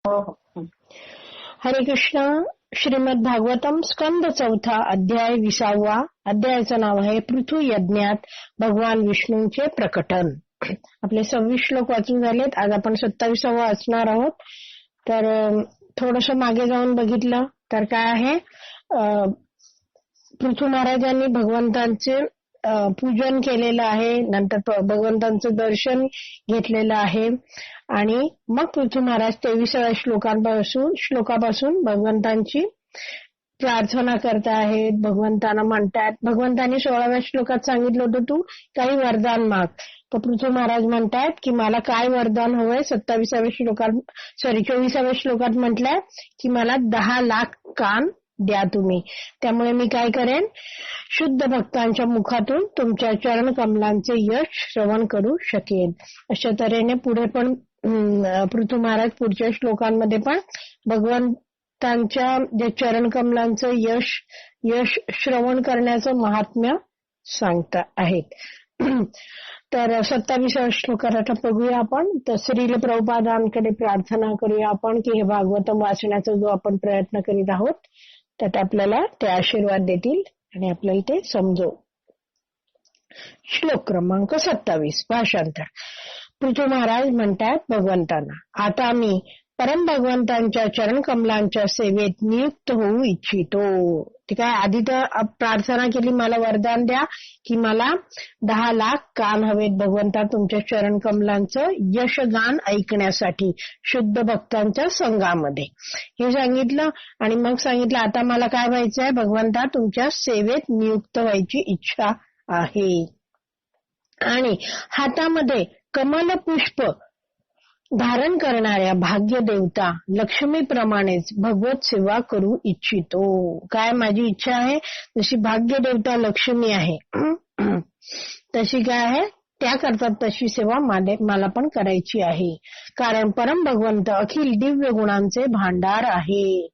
हो हो. हरे कृष्ण. श्रीमद भागवतम स्कंद 4 अध्याय 20. अध्यायाचं नाव आहे पृथु यज्ञात भगवान विष्णूंचे प्रकटन. आपले 26 श्लोक वाचून झालेत. आज आपण 27 वाचणार आहोत. तर थोडस मागे जाऊन बघितलं तर काय आहे, पृथु महाराजांनी भगवंतांचे पूजन केलेलं आहे, नंतर भगवंतांचं दर्शन घेतलेलं आहे आणि मग पृथु महाराज 23व्या श्लोकापासून भगवंतांची प्रार्थना करत आहेत. भगवंतांना म्हणतात, भगवंतांनी 16व्या श्लोकात सांगितलं होतं तू काही वरदान माग. तर पृथु महाराज म्हणतात की मला काय वरदान हवंय. 24व्या श्लोकात म्हटलंय की मला 10 लाख कान द्या तुम्ही. त्यामुळे मी काय करेन, शुद्ध भक्तांच्या मुखातून तुमच्या चरण कमलांचे यश श्रवण करू शकेन. अशा तऱ्हेने पुढे पण पृथु महाराज पुढच्या श्लोकांमध्ये पण भगवंतांच्या जे चरण कमलांचं यश श्रवण करण्याचं महात्म्य सांगता आहेत. तर 27व्या श्लोकात आता बघूया आपण. तर श्रील प्रभुपादांकडे प्रार्थना करूया आपण की हे भागवतम वाचण्याचा जो आपण प्रयत्न करीत आहोत त्यात आपल्याला ते आशीर्वाद देतील आणि आपल्याला ते समजो. श्लोक क्रमांक 27. भाषांतर. पृथु महाराज म्हणतात भगवंतांना, आता मी परम भगवंतांच्या चरण कमलांच्या सेवेत नियुक्त होऊ इच्छितो. ठीक आहे. आधी तर प्रार्थना केली मला वरदान द्या की मला 10 लाख कान हवेत भगवंता तुमच्या चरण कमलांचं यशगान ऐकण्यासाठी शुद्ध भक्तांच्या संघामध्ये, हे सांगितलं. आणि मग सांगितलं आता मला काय व्हायचंय, भगवंता तुमच्या सेवेत नियुक्त व्हायची इच्छा आहे आणि हातामध्ये कमल पुष्प धारण करणाऱ्या भाग्य देवता लक्ष्मीप्रमाणेच भगवत सेवा करू इच्छितो. काय माझी इच्छा आहे, जशी भाग्य देवता लक्ष्मी आहे तशी काय आहे, त्या करतात तशी सेवा मला पण करायची आहे. कारण परम भगवंत अखिल दिव्य गुणांचे भांडार आहेत.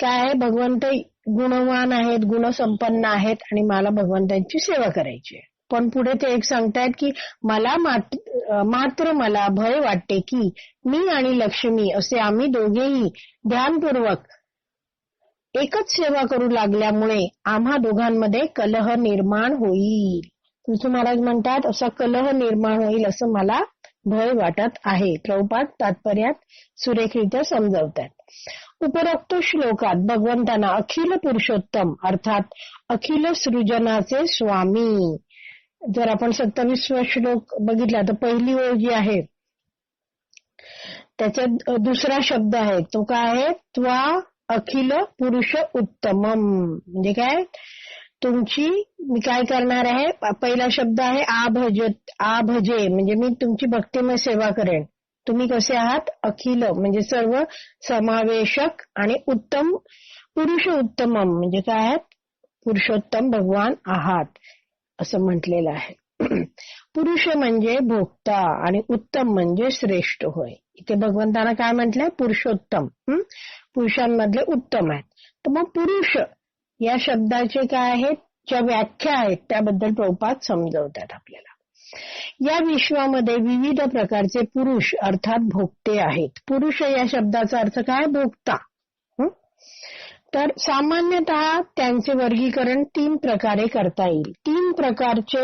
काय आहे, भगवंत गुणवान आहेत, गुणसंपन्न आहेत आणि मला भगवंतांची सेवा करायची आहे. पण पुढे ते एक सांगतायत की मला मात्र मला भय वाटते की मी आणि लक्ष्मी असे आम्ही दोघेही ध्यानपूर्वक एकच सेवा करू लागल्यामुळे आम्हा दोघांमध्ये कलह निर्माण होईल. पृथु महाराज म्हणतात असा कलह निर्माण होईल असं मला भय वाटत आहे. प्रभुपाद तात्पर्यात सुरेखरित्या समजावतात. उपरोक्त श्लोकात भगवंतांना अखिल पुरुषोत्तम अर्थात अखिल सृजनाचे स्वामी. जर आपण 27वा श्लोक बघितला तर पहिली ओळ जी आहे त्याच्यात दुसरा शब्द आहे तो काय आहे, त्वा अखिल पुरुष उत्तमम. म्हणजे काय, तुमची मी काय करणार आहे, पहिला शब्द आहे आभजे, म्हणजे मी तुमची भक्तिमय सेवा करेन. तुम्ही कसे आहात, अखिल म्हणजे सर्व समावेशक आणि उत्तम, पुरुष उत्तमम म्हणजे काय आहेत, पुरुषोत्तम भगवान आहात असं म्हटलेलं आहे. पुरुष म्हणजे भोक्ता आणि उत्तम म्हणजे श्रेष्ठ होय. इथे भगवंतांना काय म्हटलंय, पुरुषोत्तम, पुरुषांमधले उत्तम आहेत. तर मग पुरुष या शब्दाचे काय आहेत, ज्या व्याख्या आहेत त्याबद्दल प्रभुपाद समजवतात आपल्याला. या विश्वामध्ये विविध प्रकारचे पुरुष अर्थात भोक्ते आहेत. पुरुष या शब्दाचा अर्थ काय, भोक्ता. तर सामान्यतः त्यांचे वर्गीकरण 3 प्रकारे करता येईल. 3 प्रकारचे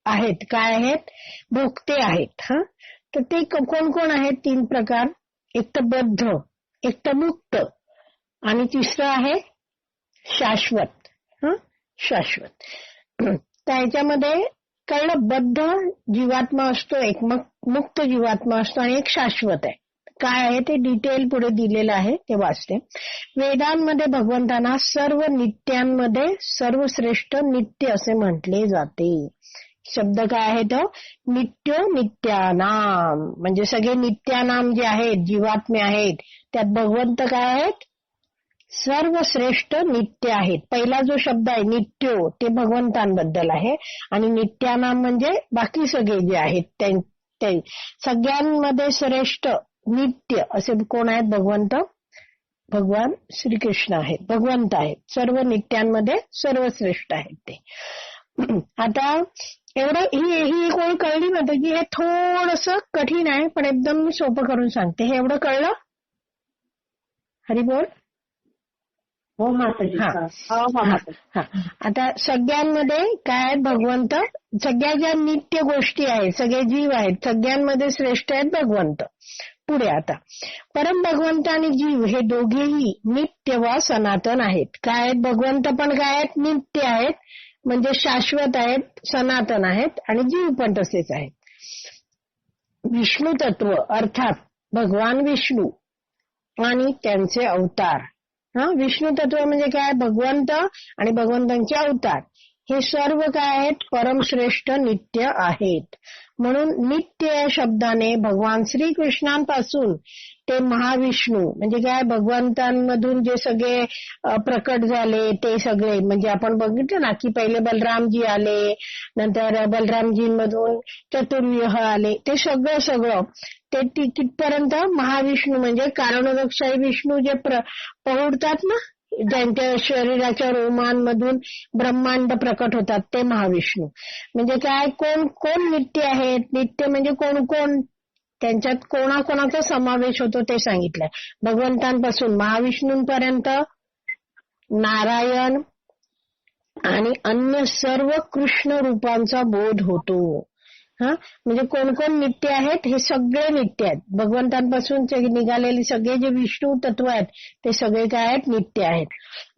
आहेत. काय आहेत, भोक्ते आहेत. तर ते कोण कोण आहेत 3 प्रकार, एक तर बद्ध, एक तर मुक्त आणि तिसरं आहे शाश्वत. शाश्वत. तर ह्याच्यामध्ये कळलं, बद्ध जीवात्मा असतो, एक मुक्त जीवात्मा असतो आणि एक शाश्वत आहे. काय आहे ते डिटेल पुढे दिलेलं आहे, ते वाचते. वेदांमध्ये भगवंतांना सर्व नित्यांमध्ये सर्वश्रेष्ठ नित्य असे म्हटले जाते. शब्द काय आहे तो, नित्यो नित्यानाम, म्हणजे सगळे नित्यानाम जे आहेत, जीवात्मे आहेत, त्यात भगवंत काय आहेत, सर्वश्रेष्ठ नित्य आहेत. पहिला जो शब्द आहे नित्यो ते भगवंतांबद्दल आहे आणि नित्यानाम म्हणजे बाकी सगळे जे आहेत ते सगळ्यांमध्ये श्रेष्ठ नित्य असे कोण आहेत, भगवंत, भगवान श्रीकृष्ण आहेत, भगवंत आहेत. सर्व नित्यांमध्ये सर्वश्रेष्ठ आहेत ते. आता एवढं ही एक ओळ कळली माताजी. हे थोडस कठीण आहे पण एकदम मी सोपं करून सांगते. हे एवढं कळलं? हरी बोल. हो माताजी. हा. हो हो माताजी. हा. आता सगळ्यांमध्ये काय आहेत भगवंत, सगळ्या ज्या नित्य गोष्टी आहेत, सगळे जीव आहेत, सगळ्यांमध्ये श्रेष्ठ आहेत भगवंत. पुढे आता परम भगवंत आणि जीव हे दोघेही नित्य व सनातन आहेत. काय आहेत भगवंत पण काय आहेत? नित्य आहेत, म्हणजे शाश्वत आहेत, सनातन आहेत, आणि जीव पण तसेच आहेत. विष्णू तत्व अर्थात भगवान विष्णू आणि त्यांचे अवतार. विष्णू तत्व म्हणजे काय? भगवंत आणि भगवंतांचे अवतार हे सर्व काय आहेत? परमश्रेष्ठ नित्य आहेत. म्हणून नित्य या शब्दाने भगवान श्रीकृष्णांपासून ते महाविष्णू म्हणजे काय? भगवंतांमधून जे सगळे प्रकट झाले ते सगळे, म्हणजे आपण बघितलं ना की पहिले बलरामजी आले, नंतर बलरामजींमधून चतुर्व्यूह आले, ते सगळं ते तिथपर्यंत महाविष्णू म्हणजे कारणोदकशाही विष्णू जे पहुडतात ना, ज्यांच्या शरीराच्या रोमांमधून ब्रह्मांड प्रकट होतात, ते महाविष्णू. म्हणजे काय? कोण कोण नित्य आहेत? नित्य म्हणजे कोण कोण, त्यांच्यात कोणाकोणाचा समावेश होतो ते सांगितलंय. भगवंतांपासून महाविष्णूंपर्यंत नारायण आणि अन्य सर्व कृष्ण रूपांचा बोध होतो. म्हणजे कोण कोण नित्य आहेत? हे सगळे नित्य आहेत. भगवंतांपासून निघालेले सगळे जे विष्णू तत्व आहेत ते सगळे काय आहेत? नित्य आहेत.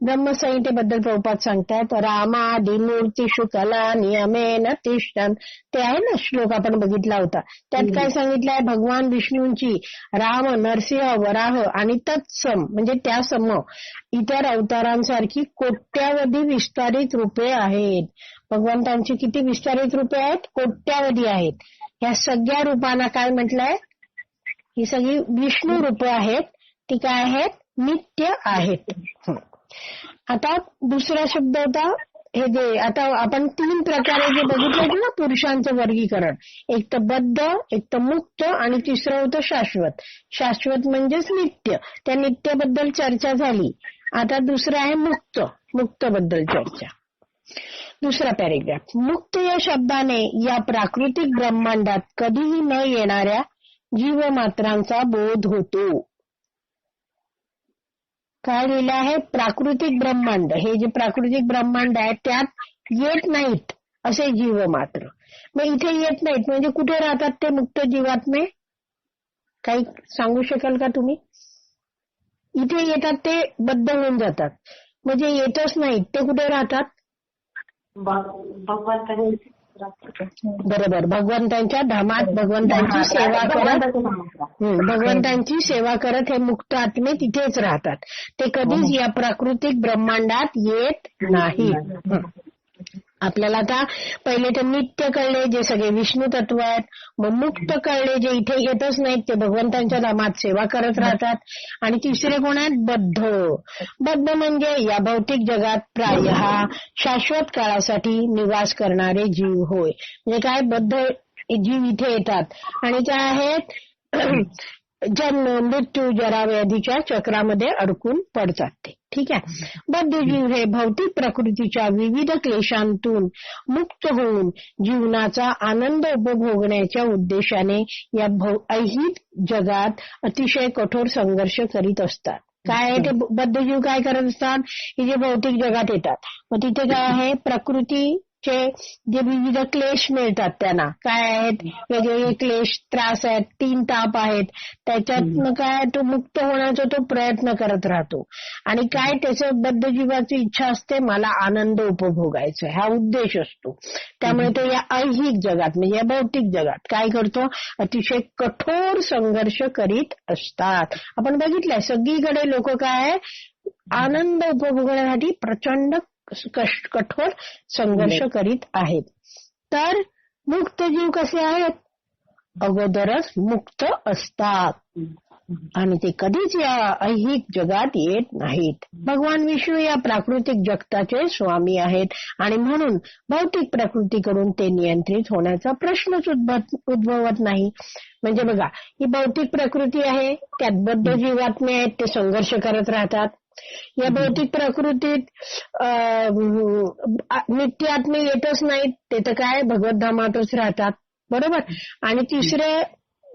ब्रह्मसंहितेबद्दल प्रभुपाद सांगतात, रामादिमूर्तिषु कला नियमेन तिष्ठन्. ते आहे ना श्लोक आपण बघितला होता, त्यात काय सांगितलंय? भगवान विष्णूंची राम, नरसिंह, वराह आणि तत्सम म्हणजे त्यासम इतर अवतारांसारखी कोट्यावधी विस्तारित रूपे आहेत. भगवंतांची किती विस्तारित रूपे आहेत? कोट्यावधी आहेत. या सगळ्या रूपांना काय म्हटलंय? ही सगळी विष्णू रूप आहेत, ती काय आहेत? नित्य आहेत. आता दुसरा शब्द होता हे जे आता आपण 3 प्रकारे जे बघितलं होतं ना पुरुषांचं वर्गीकरण, एक तर बद्ध, एक तर मुक्त आणि तिसरं होतं शाश्वत. शाश्वत म्हणजेच नित्य. त्या नित्याबद्दल चर्चा झाली. आता दुसरं आहे मुक्त. मुक्त बद्दल चर्चा. दुसरा पॅरेग्राफ. मुक्त या शब्दाने या प्राकृतिक ब्रह्मांडात कधीही न येणाऱ्या जीवमात्रांचा बोध होतो. काय लिहिलं आहे? प्राकृतिक ब्रह्मांड. हे जे प्राकृतिक ब्रह्मांड आहे त्यात येत नाहीत असे जीव मात्र. मग इथे येत नाहीत म्हणजे कुठे राहतात ते मुक्त जीवात्मे? काही सांगू शकाल का तुम्ही? इथे येतात ते बद्ध होऊन जातात, म्हणजे येतच नाहीत, ते कुठे राहतात? बरोबर, भगवंतांच्या धामात भगवंतांची सेवा करत हे मुक्त आत्मे तिथेच राहतात. ते कधीच या प्राकृतिक ब्रह्मांडात येत नाही. आपल्याला आता पहिले ते नित्य कळले जे सगळे विष्णू तत्व आहेत, मग मुक्त कळले जे इथे येतच नाहीत, ते भगवंतांच्या धामात सेवा करत राहतात. आणि तिसरे कोण आहेत? बद्ध. बद्ध म्हणजे या भौतिक जगात प्रायः शाश्वत काळासाठी निवास करणारे जीव होय. म्हणजे काय? बद्ध जीव इथे येतात आणि काय आहेत? जन्म, मृत्यू, जरा व्याधीच्या चक्रामध्ये अडकून पडतात ते. ठीक आहे. बद्ध जीव हे भौतिक प्रकृतीच्या विविध क्लेशांतून मुक्त होऊन जीवनाचा आनंद उपभोगण्याच्या उद्देशाने या ऐहिक जगात अतिशय कठोर संघर्ष करीत असतात. काय आहे ते बद्ध जीव काय करत असतात? हे जे भौतिक जगात येतात, मग तिथे काय आहे? प्रकृतीचे जे विविध क्लेश मिळतात त्यांना. काय आहेत? वेगवेगळे क्लेश, त्रास आहेत, 3 ताप आहेत. त्याच्यातनं काय तो मुक्त होण्याचा तो प्रयत्न करत राहतो. आणि काय त्याचं बद्ध जीवाची इच्छा असते? मला आनंद उपभोगायचा, हा उद्देश असतो. त्यामुळे तो या ऐहिक जगात म्हणजे या भौतिक जगात काय करतो? अतिशय कठोर संघर्ष करीत असतात. आपण बघितलंय सगळीकडे लोक काय आनंद उपभोगण्यासाठी प्रचंड कठोर संघर्ष करीत आहेत. तर मुक्त जीव कसे आहेत? अगोदरच मुक्त असतात. आणि ते कधीच या ऐहिक जगात येत नाहीत. भगवान विष्णू या प्राकृतिक जगताचे स्वामी आहेत आणि म्हणून भौतिक प्रकृतीकडून ते नियंत्रित होण्याचा प्रश्नच उद्भवत नाही. म्हणजे बघा, ही भौतिक प्रकृती आहे, त्यात बद्ध जीवात्मे आहेत, ते संघर्ष करत राहतात. या भौतिक प्रकृतीत नित्य आत्मे येतच नाहीत, ते तर काय भगवद्धामातच राहतात, बरोबर. आणि तिसरे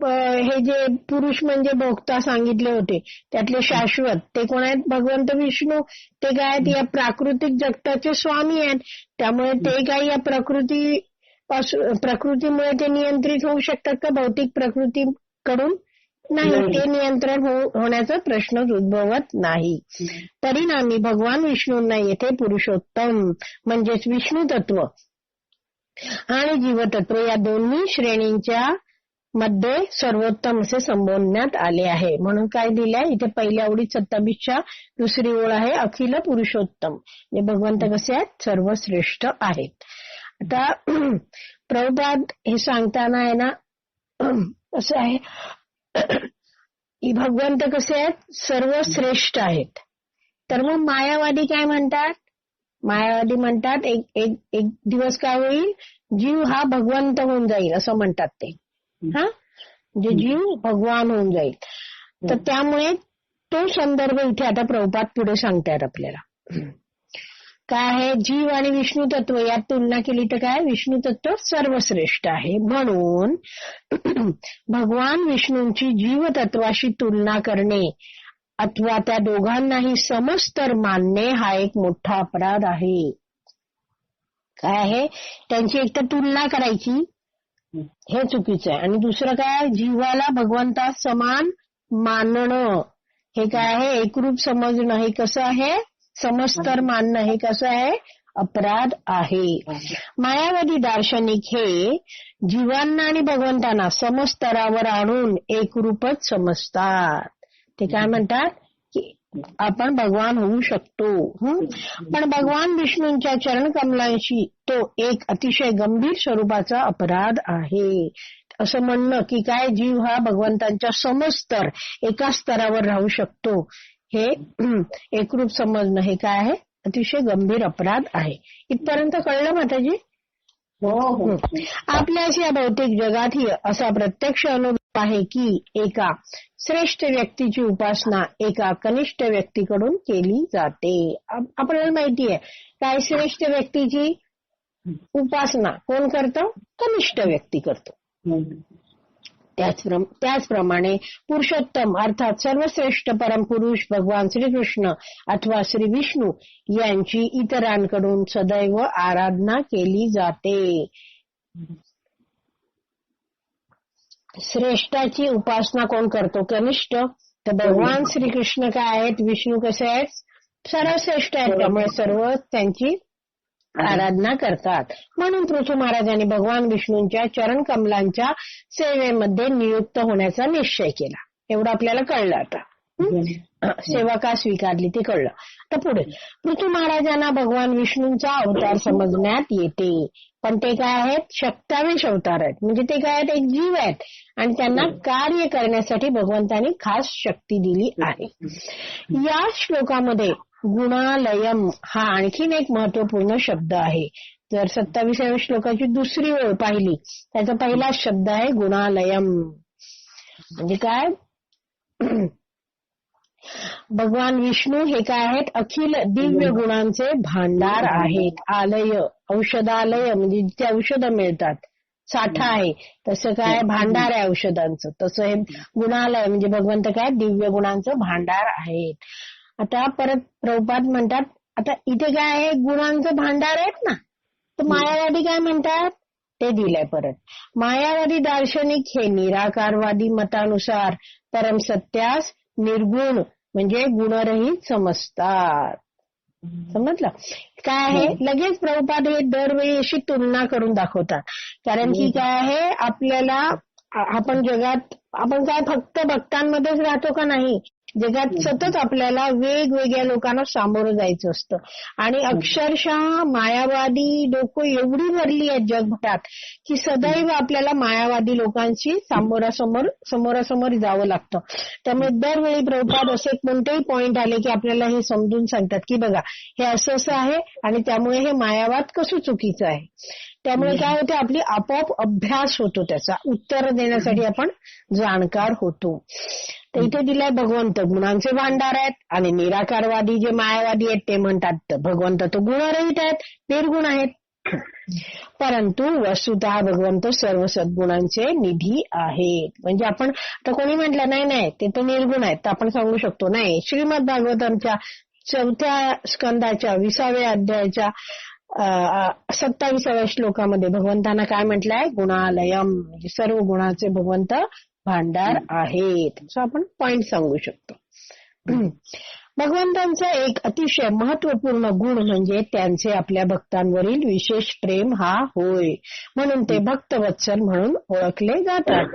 हे जे पुरुष म्हणजे भोक्ता सांगितले होते, त्यातले शाश्वत ते कोण आहेत? भगवंत विष्णू. ते काय आहेत? या प्राकृतिक जगताचे स्वामी आहेत. त्यामुळे ते काही या प्रकृतीमुळे ते नियंत्रित होऊ शकतात का? भौतिक प्रकृतीकडून नाही, ते नियंत्रण होण्याचा प्रश्नच उद्भवत नाही. परिणामी भगवान विष्णूंना येथे पुरुषोत्तम म्हणजेच विष्णू तत्व आणि जीवतत्व या दोन्ही श्रेणींच्या मध्ये सर्वोत्तम असे संबोधण्यात आले आहे. म्हणून काय दिलंय इथे? पहिल्या ओळीत 27च्या दुसरी ओळ आहे अखिल पुरुषोत्तम. म्हणजे भगवंत कसे आहेत? सर्वश्रेष्ठ आहेत. आता प्रभुपाद हे सांगताना आहे ना, असं आहे की भगवंत कसे आहेत? सर्वश्रेष्ठ आहेत. तर मग मायावादी काय म्हणतात? मायावादी म्हणतात एक दिवस काय होईल? जीव हा भगवंत होऊन जाईल असं म्हणतात ते. म्हणजे जीव भगवान होऊन जाईल. तर त्यामुळे तो संदर्भ इथे आता प्रभुपाद पुढे सांगतायत आपल्याला. काय आहे? जीव आणि विष्णू तत्व यात तुलना केली तर काय? विष्णू तत्व सर्वश्रेष्ठ आहे. म्हणून भगवान विष्णूंची जीवतत्वाशी तुलना करणे अथवा त्या दोघांनाही समस्तर मानणे हा एक मोठा अपराध आहे. काय आहे? त्यांची एक तर तुलना करायची, हे चुकीचं आहे. आणि दुसरं काय? जीवाला भगवंता समान मानणं, हे काय आहे? एकरूप समजणं, हे कसं आहे? समस्तर मानणं, हे कसं आहे? अपराध आहे. मायावादी दार्शनिक हे जीवांना आणि भगवंतांना समस्तरावर आणून एकरूपच समजतात. ते काय म्हणतात? की आपण भगवान होऊ शकतो. पण भगवान विष्णूंच्या चरणकमलांशी तो एक अतिशय गंभीर स्वरूपाचा अपराध आहे. असं म्हणणं की काय जीव हा भगवंतांच्या समस्तर एका स्तरावर राहू शकतो, हे एकरूप समजणं, हे काय आहे? अतिशय गंभीर अपराध आहे. इथपर्यंत कळलं माताजी? हो. आपल्याच या भौतिक जगातही असा प्रत्यक्ष अनुभव आहे की एका श्रेष्ठ व्यक्तीची उपासना एका कनिष्ठ व्यक्तीकडून केली जाते. आपल्याला माहिती आहे काय? श्रेष्ठ व्यक्तीची उपासना कोण करतो? कनिष्ठ व्यक्ती करतो. त्याचप्रमाणे पुरुषोत्तम अर्थात सर्वश्रेष्ठ परमपुरुष भगवान श्रीकृष्ण अथवा श्री विष्णू यांची इतरांकडून सदैव आराधना केली जाते. श्रेष्ठाची उपासना कोण करतो? कनिष्ठ. तर भगवान श्रीकृष्ण काय आहेत? विष्णू कसे आहेत? सर्वश्रेष्ठ आहेत. त्यामुळे सर्व त्यांची आराधना करतात. म्हणून पृथू महाराजांनी भगवान विष्णूंच्या चरण कमलांच्या सेवेमध्ये नियुक्त होण्याचा निश्चय केला. एवढं आपल्याला कळलं. आता सेवा का स्वीकारली ते कळलं. तर पुढे पृथू महाराजांना भगवान विष्णूंचा अवतार समजण्यात येते. पण ते काय आहेत? शक्तावेश अवतार आहेत. म्हणजे ते काय आहेत? एक जीव आहेत आणि त्यांना कार्य करण्यासाठी भगवंतांनी खास शक्ती दिली आहे. या श्लोकामध्ये गुणालयम हा आणखीन एक महत्वपूर्ण शब्द आहे. जर 27व्या श्लोकाची दुसरी ओळ पाहिली, त्याचा पहिला शब्द आहे गुणालयम. म्हणजे काय? भगवान विष्णू हे काय आहेत? अखिल दिव्य गुणांचे भांडार आहेत. आलय, औषधालय म्हणजे जिथे औषधं मिळतात, साठा आहे. तसं काय? भांडार आहे औषधांचं. तसं हे गुणालय म्हणजे भगवंत काय? दिव्य गुणांचं भांडार आहेत. आता परत प्रभुपाद म्हणतात, आता इथे काय आहे? गुणांचं भांडार आहेत ना. तर मायावादी काय म्हणतात? ते दिलंय परत. मायावादी दार्शनिक हे निराकारवादी मतानुसार परमसत्यास निर्गुण म्हणजे गुणरहित समजतात. समजलं काय आहे? लगेच प्रभुपाद हे दरवेळी अशी तुलना करून दाखवतात. कारण की काय आहे? आपल्याला आपण जगात आपण काय फक्त भक्तांमध्येच राहतो का? नाही. जगात सतत आपल्याला वेगवेगळ्या लोकांना सामोरं जायचं असतं आणि अक्षरशः मायावादी लोक एवढी भरली आहेत जगभरात की सदैव आपल्याला मायावादी लोकांशी समोरासमोर जावं लागतं. त्यामुळे दरवेळी प्रभुपाद असे कोणतेही पॉइंट आले की आपल्याला हे समजून सांगतात की बघा हे असं आहे आणि त्यामुळे हे मायावाद कसं चुकीचं आहे. त्यामुळे काय होते आपली आपोआप अभ्यास होतो, त्याचा उत्तर देण्यासाठी आपण जाणकार होतो. तर इथे दिलाय भगवंत गुणांचे भांडार आहेत आणि निराकारवादी जे मायावादी आहेत ते म्हणतात भगवंत तो गुणरहित आहेत, निर्गुण आहेत. परंतु वस्तुतः भगवंत सर्व सद्गुणांचे निधी आहेत. म्हणजे आपण तर कोणी म्हटलं नाही ते तर निर्गुण आहेत तर आपण सांगू शकतो नाही. श्रीमद भागवतांच्या 4थ्या स्कंदाच्या 20व्या अध्यायाच्या 27व्या श्लोकामध्ये भगवंतांना काय म्हटलंय, गुणालयम म्हणजे सर्व गुणाचे भगवंत भांडार आहेत. असं आपण पॉइंट सांगू शकतो. भगवंतांचा एक अतिशय महत्वपूर्ण गुण म्हणजे त्यांचे आपल्या भक्तांवरील विशेष प्रेम हा होय. म्हणून ते भक्तवत्सल म्हणून ओळखले जातात.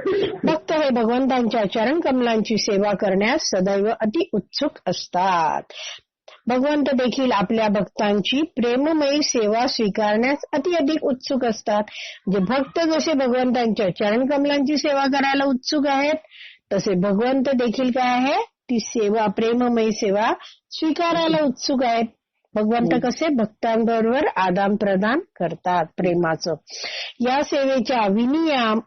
भक्त हे भगवंतांच्या चरण कमलांची सेवा करण्यास सदैव अति उत्सुक असतात. भगवंत देखील आपल्या भक्तांची प्रेममयी सेवा स्वीकारण्यास अधिक उत्सुक असतात. जे भक्त जसे भगवंतांच्या चरण कमलांची सेवा करायला उत्सुक आहेत तसे भगवंत देखील काय आहे ती सेवा प्रेममयी सेवा स्वीकारायला उत्सुक आहेत. भगवंत कसे भक्तांबरोबर आदान प्रदान करतात प्रेमाचं. या सेवेच्या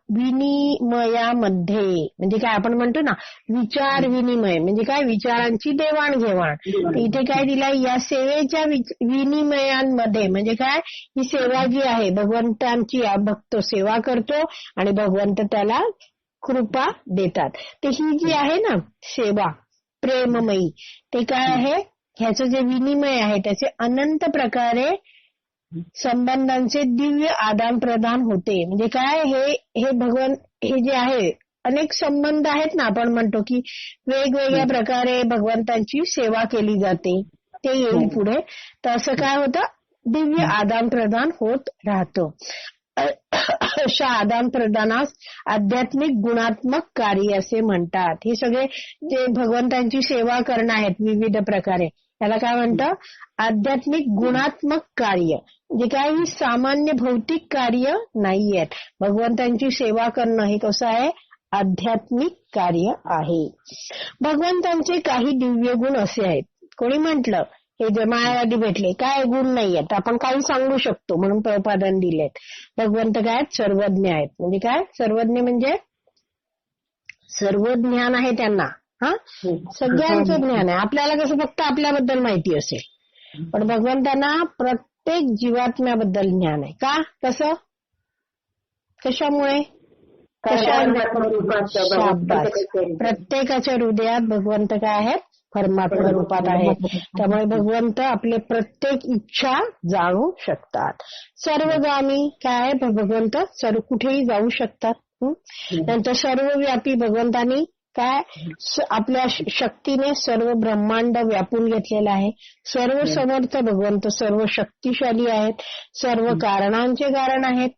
विनिमयामध्ये म्हणजे काय आपण म्हणतो ना विचार विनिमय म्हणजे काय विचारांची देवाणघेवाण. इथे काय दिलाय या सेवेच्या विनिमयांमध्ये म्हणजे काय ही सेवा जी आहे भगवंतांची भक्त सेवा करतो आणि भगवंत त्याला कृपा देतात. तर ही जी आहे ना सेवा प्रेममयी ते काय आहे ह्याचं जे विनिमय आहे त्याचे अनंत प्रकारे संबंधांचे दिव्य आदान प्रदान होते. म्हणजे काय हे भगवान हे जे आहे अनेक संबंध आहेत ना आपण म्हणतो की वेगवेगळ्या प्रकारे भगवंतांची सेवा केली जाते ते येईल पुढे. तर असं काय होतं दिव्य आदान प्रदान होत राहतं. अशा आदान प्रदानास आध्यात्मिक गुणात्मक कार्य असे म्हणतात. हे सगळे जे भगवंतांची सेवा करणं आहेत विविध प्रकारे त्याला काय म्हणतं आध्यात्मिक गुणात्मक कार्य. म्हणजे काय ही सामान्य भौतिक कार्य नाहीये. भगवंतांची सेवा करणं हे कसं आहे आध्यात्मिक कार्य आहे. भगवंतांचे काही दिव्य गुण असे आहेत. कोणी म्हटलं हे जे मायावादी भेटले काय गुण नाहीयेत आपण काही सांगू शकतो म्हणून प्रपादन दिलेत. भगवंत काय सर्वज्ञ आहेत. म्हणजे काय सर्वज्ञ म्हणजे सर्व ज्ञान आहे त्यांना. सगळ्यांचं ज्ञान आहे. आपल्याला कसं फक्त आपल्याबद्दल माहिती असेल पण भगवंतांना प्रत्येक जीवात्म्याबद्दल ज्ञान आहे. का कसं कशामुळे प्रत्येकाच्या हृदयात भगवंत काय आहेत परमात्मा रूपात आहेत. त्यामुळे भगवंत आपले प्रत्येक इच्छा जाणू शकतात. सर्वगामी काय भगवंत सर्व कुठेही जाऊ शकतात. नंतर सर्वव्यापी भगवंतांनी काय आपल्या शक्तीने सर्व ब्रह्मांड व्यापून घेतलेलं आहे. सर्व समर्थ भगवंत सर्व शक्तिशाली आहेत. सर्व कारणांचे कारण आहेत.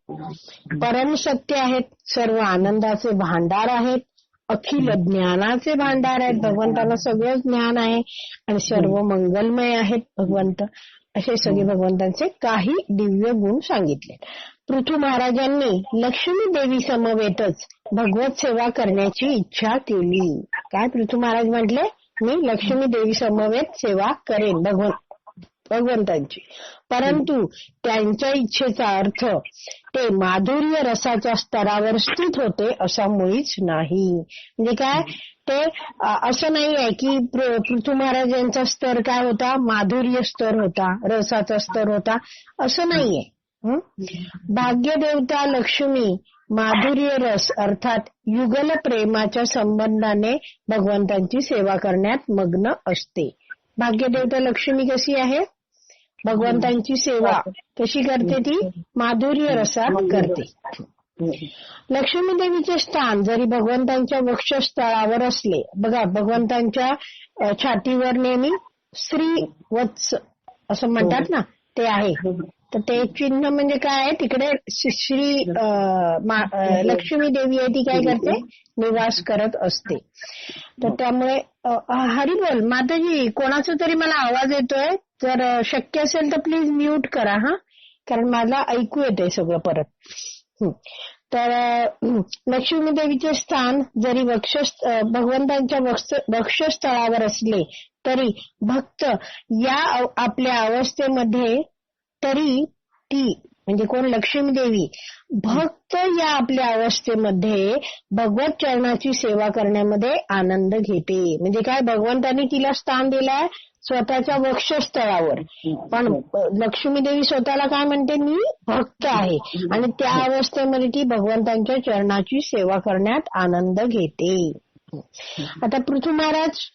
परम सत्य आहेत. सर्व आनंदाचे भांडार आहेत. अखिल ज्ञानाचे भांडार आहेत. भगवंताला सगळं ज्ञान आहे आणि सर्व मंगलमय आहेत भगवंत. असे सगळे भगवंतांचे काही दिव्य गुण सांगितले. पृथू महाराजांनी लक्ष्मी देवी समवेतच भगवत सेवा करण्याची इच्छा केली. काय पृथू महाराज म्हटले मी लक्ष्मी देवी समवेत सेवा करेन भगवंतांची. परंतु त्यांच्या इच्छेचा अर्थ ते माधुर्य रसाच्या स्तरावर स्थित होते असा मुळीच नाही. म्हणजे काय ते असं नाही आहे की पृथू महाराज यांचा स्तर काय होता माधुर्य स्तर होता रसाचा स्तर होता असं नाहीये. भाग्यदेवता लक्ष्मी माधुर्य रस अर्थात युगल प्रेमाच्या संबंधाने भगवंतांची सेवा करण्यात मग्न असते. भाग्यदेवता लक्ष्मी कशी आहे भगवंतांची सेवा कशी करते ती माधुर्य रसात करते. लक्ष्मी देवीचे स्थान जरी भगवंतांच्या वक्षस्थळावर असले बघा भगवंतांच्या छातीवर नेहमी श्री वत्स असं म्हणतात ना ते आहे तर ते चिन्ह म्हणजे काय आहे, तिकडे श्री लक्ष्मी देवी आहे, ती काय करते, निवास करत असते. तर त्यामुळे हरी बोल माताजी, कोणाचा तरी मला आवाज येतोय, जर शक्य असेल तर प्लीज म्यूट करा हा, कारण मला ऐकू येतंय सगळं परत. तर लक्ष्मी देवीचे स्थान जरी भगवंतांच्या वक्षस्थळावर असले तरी भक्त या आपल्या अवस्थेमध्ये, तरी ती म्हणजे कोण, लक्ष्मी देवी, भक्त या आपल्या अवस्थेमध्ये भगवत चरणाची सेवा करण्यामध्ये आनंद घेते. म्हणजे काय, भगवंतांनी तिला स्थान दिलाय स्वतःच्या वक्षस्थळावर, पण लक्ष्मी देवी स्वतःला काय म्हणते, मी भक्त आहे, आणि त्या अवस्थेमध्ये ती भगवंतांच्या चरणाची सेवा करण्यात आनंद घेते. आता पृथ्वी महाराज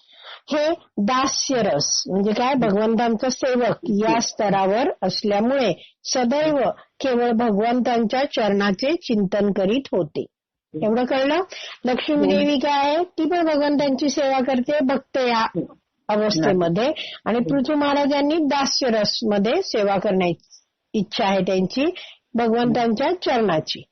हे दास्यरस म्हणजे काय, भगवंतांचा सेवक या स्तरावर असल्यामुळे सदैव केवळ भगवंतांच्या चरणाचे चिंतन करीत होते. एवढं कळलं. लक्ष्मी देवी काय आहे, ती पण भगवंतांची सेवा करते भक्त या अवस्थेमध्ये, आणि पृथ्वी महाराजांनी दास्यरस मध्ये सेवा करण्याची इच्छा आहे त्यांची भगवंतांच्या चरणाची.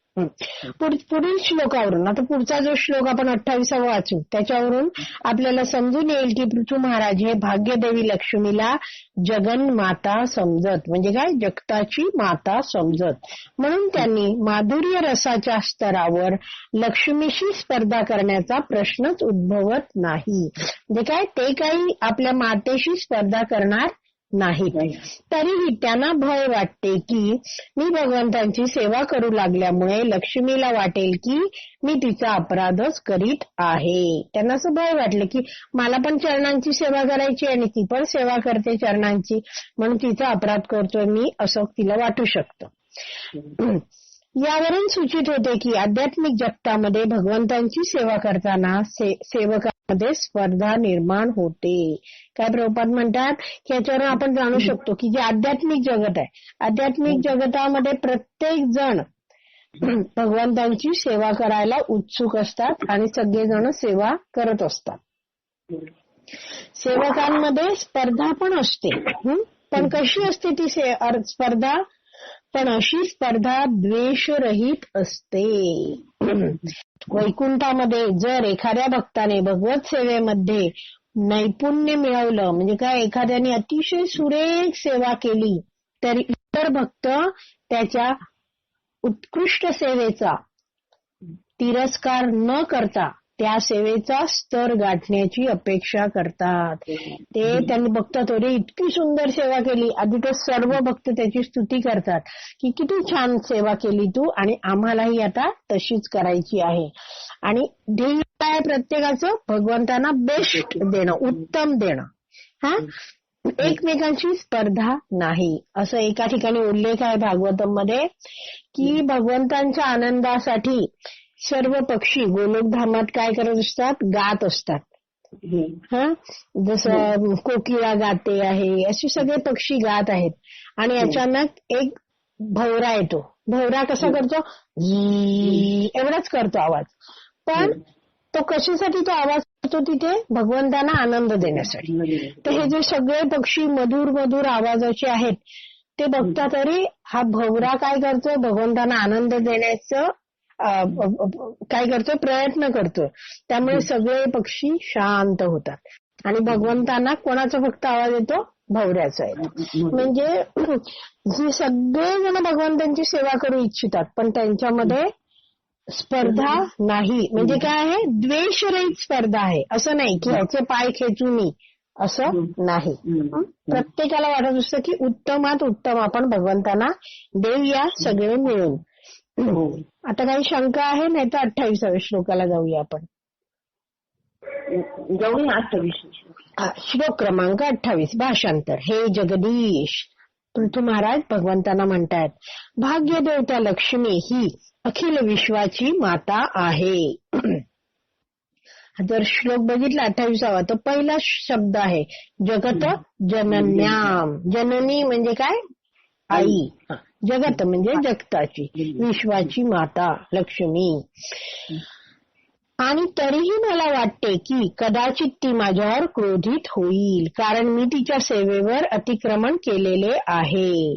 पुढील श्लोकावरून, आता पुढचा जो श्लोक आपण 28वा वाचू, त्याच्यावरून आपल्याला समजून येईल की पृथ्वी महाराज हे भाग्यदेवी लक्ष्मीला जगन माता समजत, म्हणजे काय, जगताची माता समजत, म्हणून त्यांनी माधुर्य रसाच्या स्तरावर लक्ष्मीशी स्पर्धा करण्याचा प्रश्नच उद्भवत नाही. म्हणजे काय, ते काही आपल्या मातेशी स्पर्धा करणार नाहीत. तरीही त्यांना भय वाटते की मी भगवंतांची सेवा करू लागल्यामुळे लक्ष्मीला वाटेल की मी तिचा अपराधच करीत आहे. त्यांना असं भय वाटलं की मला पण चरणांची सेवा करायची आणि ती पण सेवा करते चरणांची, म्हणून तिचा अपराध करतोय मी, असं तिला वाटू शकतं. यावरून सूचित होते की आध्यात्मिक जगतामध्ये भगवंतांची सेवा करताना सेवकांमध्ये स्पर्धा निर्माण होते. काय प्रभुपाद म्हणतात की याच्यावरून आपण जाणू शकतो की जे आध्यात्मिक जगत आहे, आध्यात्मिक जगतामध्ये प्रत्येक जण भगवंतांची सेवा करायला उत्सुक असतात आणि सगळेजण सेवा करत असतात. सेवकांमध्ये स्पर्धा पण असते, पण कशी असते ती स्पर्धा, पण अशी स्पर्धा द्वेषरहित असते. वैकुंठामध्ये जर एखाद्या भक्ताने भगवत सेवेमध्ये नैपुण्य मिळवलं, म्हणजे काय, एखाद्याने अतिशय सुरेख सेवा केली, तर इतर भक्त त्याच्या उत्कृष्ट सेवेचा तिरस्कार न करता त्या सेवेचा स्तर गाठण्याची अपेक्षा करतात. ते त्यांनी बघतात, अरे इतकी सुंदर सेवा केली, आधी तर सर्व भक्त त्याची स्तुती करतात की किती छान सेवा केली तू, आणि आम्हालाही आता तशीच करायची आहे. आणि ध्येय काय प्रत्येकाचं, भगवंतांना बेस्ट देणं, उत्तम देणं. हा, एकमेकांची स्पर्धा नाही. असं एका ठिकाणी उल्लेख आहे भागवतम मध्ये की भगवंतांच्या आनंदासाठी सर्व पक्षी गोलोकधामात काय करत असतात, गात असतात. जसं कोकिळा गाते आहे, असे सगळे पक्षी गात आहेत. आणि अचानक एक भवरा येतो. भवरा कसा करतो, एवढाच करतो आवाज, पण तो कशासाठी तो आवाज करतो तिथे, भगवंतांना आनंद देण्यासाठी. तर हे जे सगळे पक्षी मधुर मधुर आवाजाचे आहेत ते बघतात, अरे हा भवरा काय करतोय, भगवंतांना आनंद देण्याचं काय करतोय, प्रयत्न करतोय. त्यामुळे सगळे पक्षी शांत होतात आणि भगवंतांना कोणाचा फक्त आवाज येतो, भवऱ्याचा येतो. म्हणजे जे सगळेजण भगवंतांची सेवा करू इच्छितात, पण त्यांच्यामध्ये स्पर्धा नाही. म्हणजे काय आहे, द्वेषरहित स्पर्धा आहे. असं नाही की ह्याचे पाय खेचू मी, असं नाही. प्रत्येकाला वाटत असतं की उत्तमात उत्तम आपण भगवंतांना देऊया सगळे मिळून. आता काही शंका आहे, नाही तर 28व्या श्लोकाला जाऊया आपण. श्लोक क्रमांक 28, भाषांतर. हे जगदीश, पृथ्वी महाराज भगवंतांना म्हणतात, भाग्यदेवता लक्ष्मी ही अखिल विश्वाची माता आहे. जर श्लोक बघितला 28वा, तर पहिला शब्द आहे जगत जनन्याम. जननी म्हणजे काय, आई. जगत म्हणजे जगताची, विश्वाची माता लक्ष्मी. आणि तरीही मला वाटते की कदाचित ती माझ्यावर क्रोधित होईल, कारण मी तिच्या सेवेवर अतिक्रमण केलेले आहे.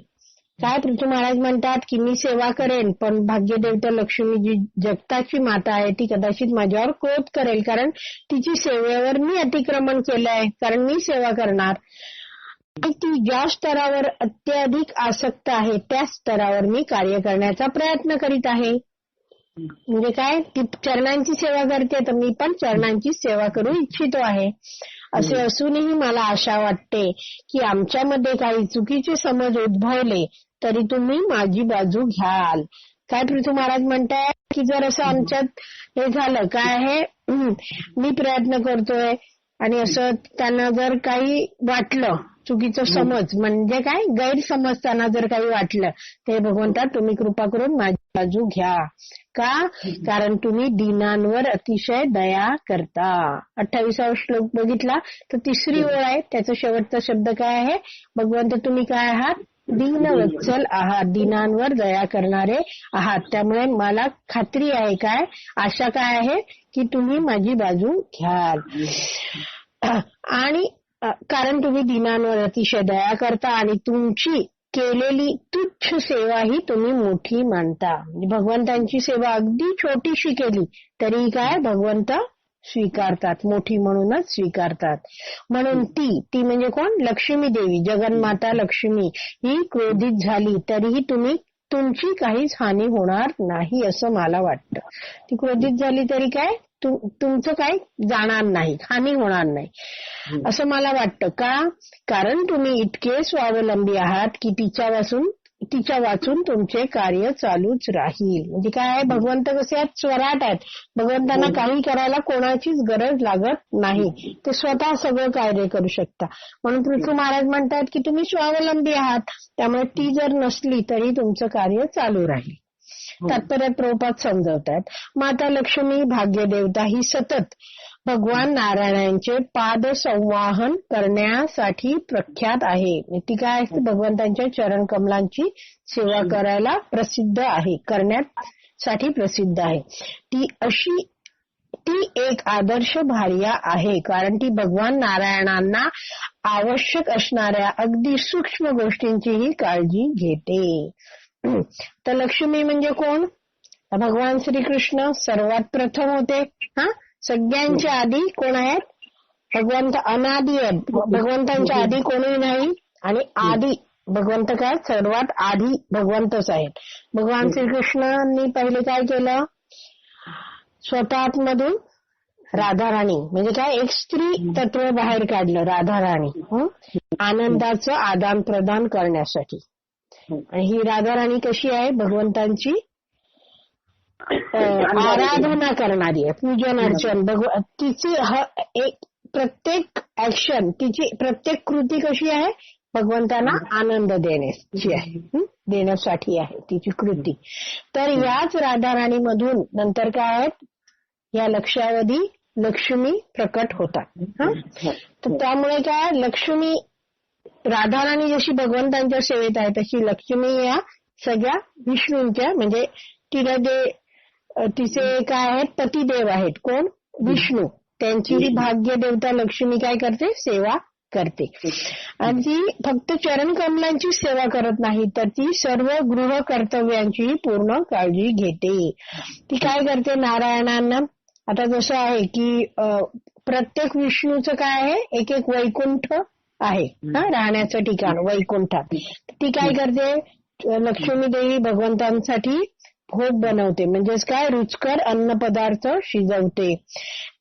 काय पृथ्वी महाराज म्हणतात की मी सेवा करेन, पण भाग्यदेवता लक्ष्मी जी जगताची माता आहे ती कदाचित माझ्यावर क्रोध करेल, कारण तिची सेवेवर मी अतिक्रमण केलंय, कारण मी सेवा करणार. ती ज्या स्तरावर अत्याधिक आसक्त आहे त्या स्तरावर मी कार्य करण्याचा प्रयत्न करीत आहे. म्हणजे काय, ती चरणांची सेवा करते तर मी पण चरणांची सेवा करू इच्छितो आहे. असे असूनही मला आशा वाटते की आमच्यामध्ये काही चुकीचे समज उद्भवले तरी तुम्ही माझी बाजू घ्याल. काय पृथ्वी महाराज म्हणताय की जर असं आमच्यात हे झालं, काय आहे मी प्रयत्न करतोय आणि असं त्यांना जर काही वाटलं, चुकीचं समज म्हणजे काय गैरसमज त्यांना जर काही वाटलं, ते भगवंता तुम्ही कृपा करून माझी बाजू घ्या. का, कारण तुम्ही दीनांवर अतिशय दया करता. 28वा श्लोक बघितला तर तिसरी ओळ आहे, त्याचा शेवटचा शब्द काय आहे, भगवंत तुम्ही काय आहात, दीनवत्सल आहात, दीनांवर दया करणारे आहात. त्यामुळे मला खात्री आहे, काय आशा काय आहे की तुम्ही माझी बाजू घ्याल. आणि कारण तुम्ही दीनांवर अतिशय दया करता आणि तुमची केलेली तुच्छ सेवा ही तुम्ही मोठी मानता. भगवंतांची सेवा अगदी छोटीशी केली तरी काय भगवंत स्वीकारतात, मोठी म्हणूनच स्वीकारतात. म्हणून ती म्हणजे कोण, लक्ष्मी देवी, जगन्माता लक्ष्मी ही क्रोधित झाली तरीही तुमची काहीच हानी होणार नाही असं मला वाटतं. ती क्रोधित झाली तरी काय तुमचं काय जाणार नाही, हानी होणार नाही असं मला वाटतं. का, कारण तुम्ही इतके स्वावलंबी आहात की तिच्या वाचून तुमचे कार्य चालूच राहील. म्हणजे काय आहे, भगवंत कसे आहेत, स्वराट आहेत. भगवंतांना काही करायला कोणाचीच गरज लागत नाही, ते स्वतः सगळं कार्य करू शकता. म्हणून पृथ्वी महाराज म्हणतात की तुम्ही स्वावलंबी आहात, त्यामुळे ती जर नसली तरी तुमचं कार्य चालू राहील. तात्पर्य प्रभुपाद समजवतात, माता लक्ष्मी भाग्यदेवता ही सतत भगवान नारायणांचे पाद संवाहन करण्यासाठी प्रख्यात आहे. ती काय असते, भगवंतांच्या चरण कमलांची सेवा करायला प्रसिद्ध आहे, करण्यासाठी प्रसिद्ध आहे. ती एक आदर्श भार्या आहे, कारण ती भगवान नारायणांना आवश्यक असणाऱ्या अगदी सूक्ष्म गोष्टींचीही काळजी घेते. तर लक्ष्मी म्हणजे कोण, भगवान श्रीकृष्ण सर्वात प्रथम होते. सगळ्यांच्या आधी कोण आहेत, भगवंत अनादी आहेत, भगवंतांच्या आधी कोणी नाही. आणि आधी भगवंत काय, सर्वात आधी भगवंतच आहेत. भगवान श्रीकृष्णांनी पहिले काय केलं, स्वतः मधून राधाराणी म्हणजे काय, एक स्त्री तत्व बाहेर काढलं, राधाराणी, आनंदाचं आदान प्रदान करण्यासाठी. आणि ही राधाराणी कशी आहे, भगवंतांची आराधना करणारी आहे, पूजन अर्चन. तिची प्रत्येक ऍक्शन, तिची प्रत्येक कृती कशी आहे, भगवंतांना आनंद देण्यासाठी आहे तिची कृती. तर याच राधाराणी मधून नंतर काय आहेत, या लक्षावधी लक्ष्मी प्रकट होतात. तर त्यामुळे काय, लक्ष्मी राधाराणी जशी भगवंतांच्या सेवेत आहे तशी लक्ष्मी या सगळ्या विष्णूंच्या, म्हणजे तिचे काय आहेत, पतिदेव आहेत. कोण, विष्णू, त्यांची ही भाग्य देवता लक्ष्मी काय करते, सेवा करते. आणि ती फक्त चरण कमलांची सेवा करत नाही, तर ती सर्व गृह कर्तव्यांची पूर्ण काळजी घेते. ती काय करते, नारायणांना आता जसं आहे की प्रत्येक विष्णूचं काय आहे, एक एक वैकुंठ आहे राहण्याचं ठिकाण वैकुंठात. ती काय करते, लक्ष्मी देवी भगवंतांसाठी भोग बनवते, म्हणजेच काय, रुचकर अन्न पदार्थ शिजवते.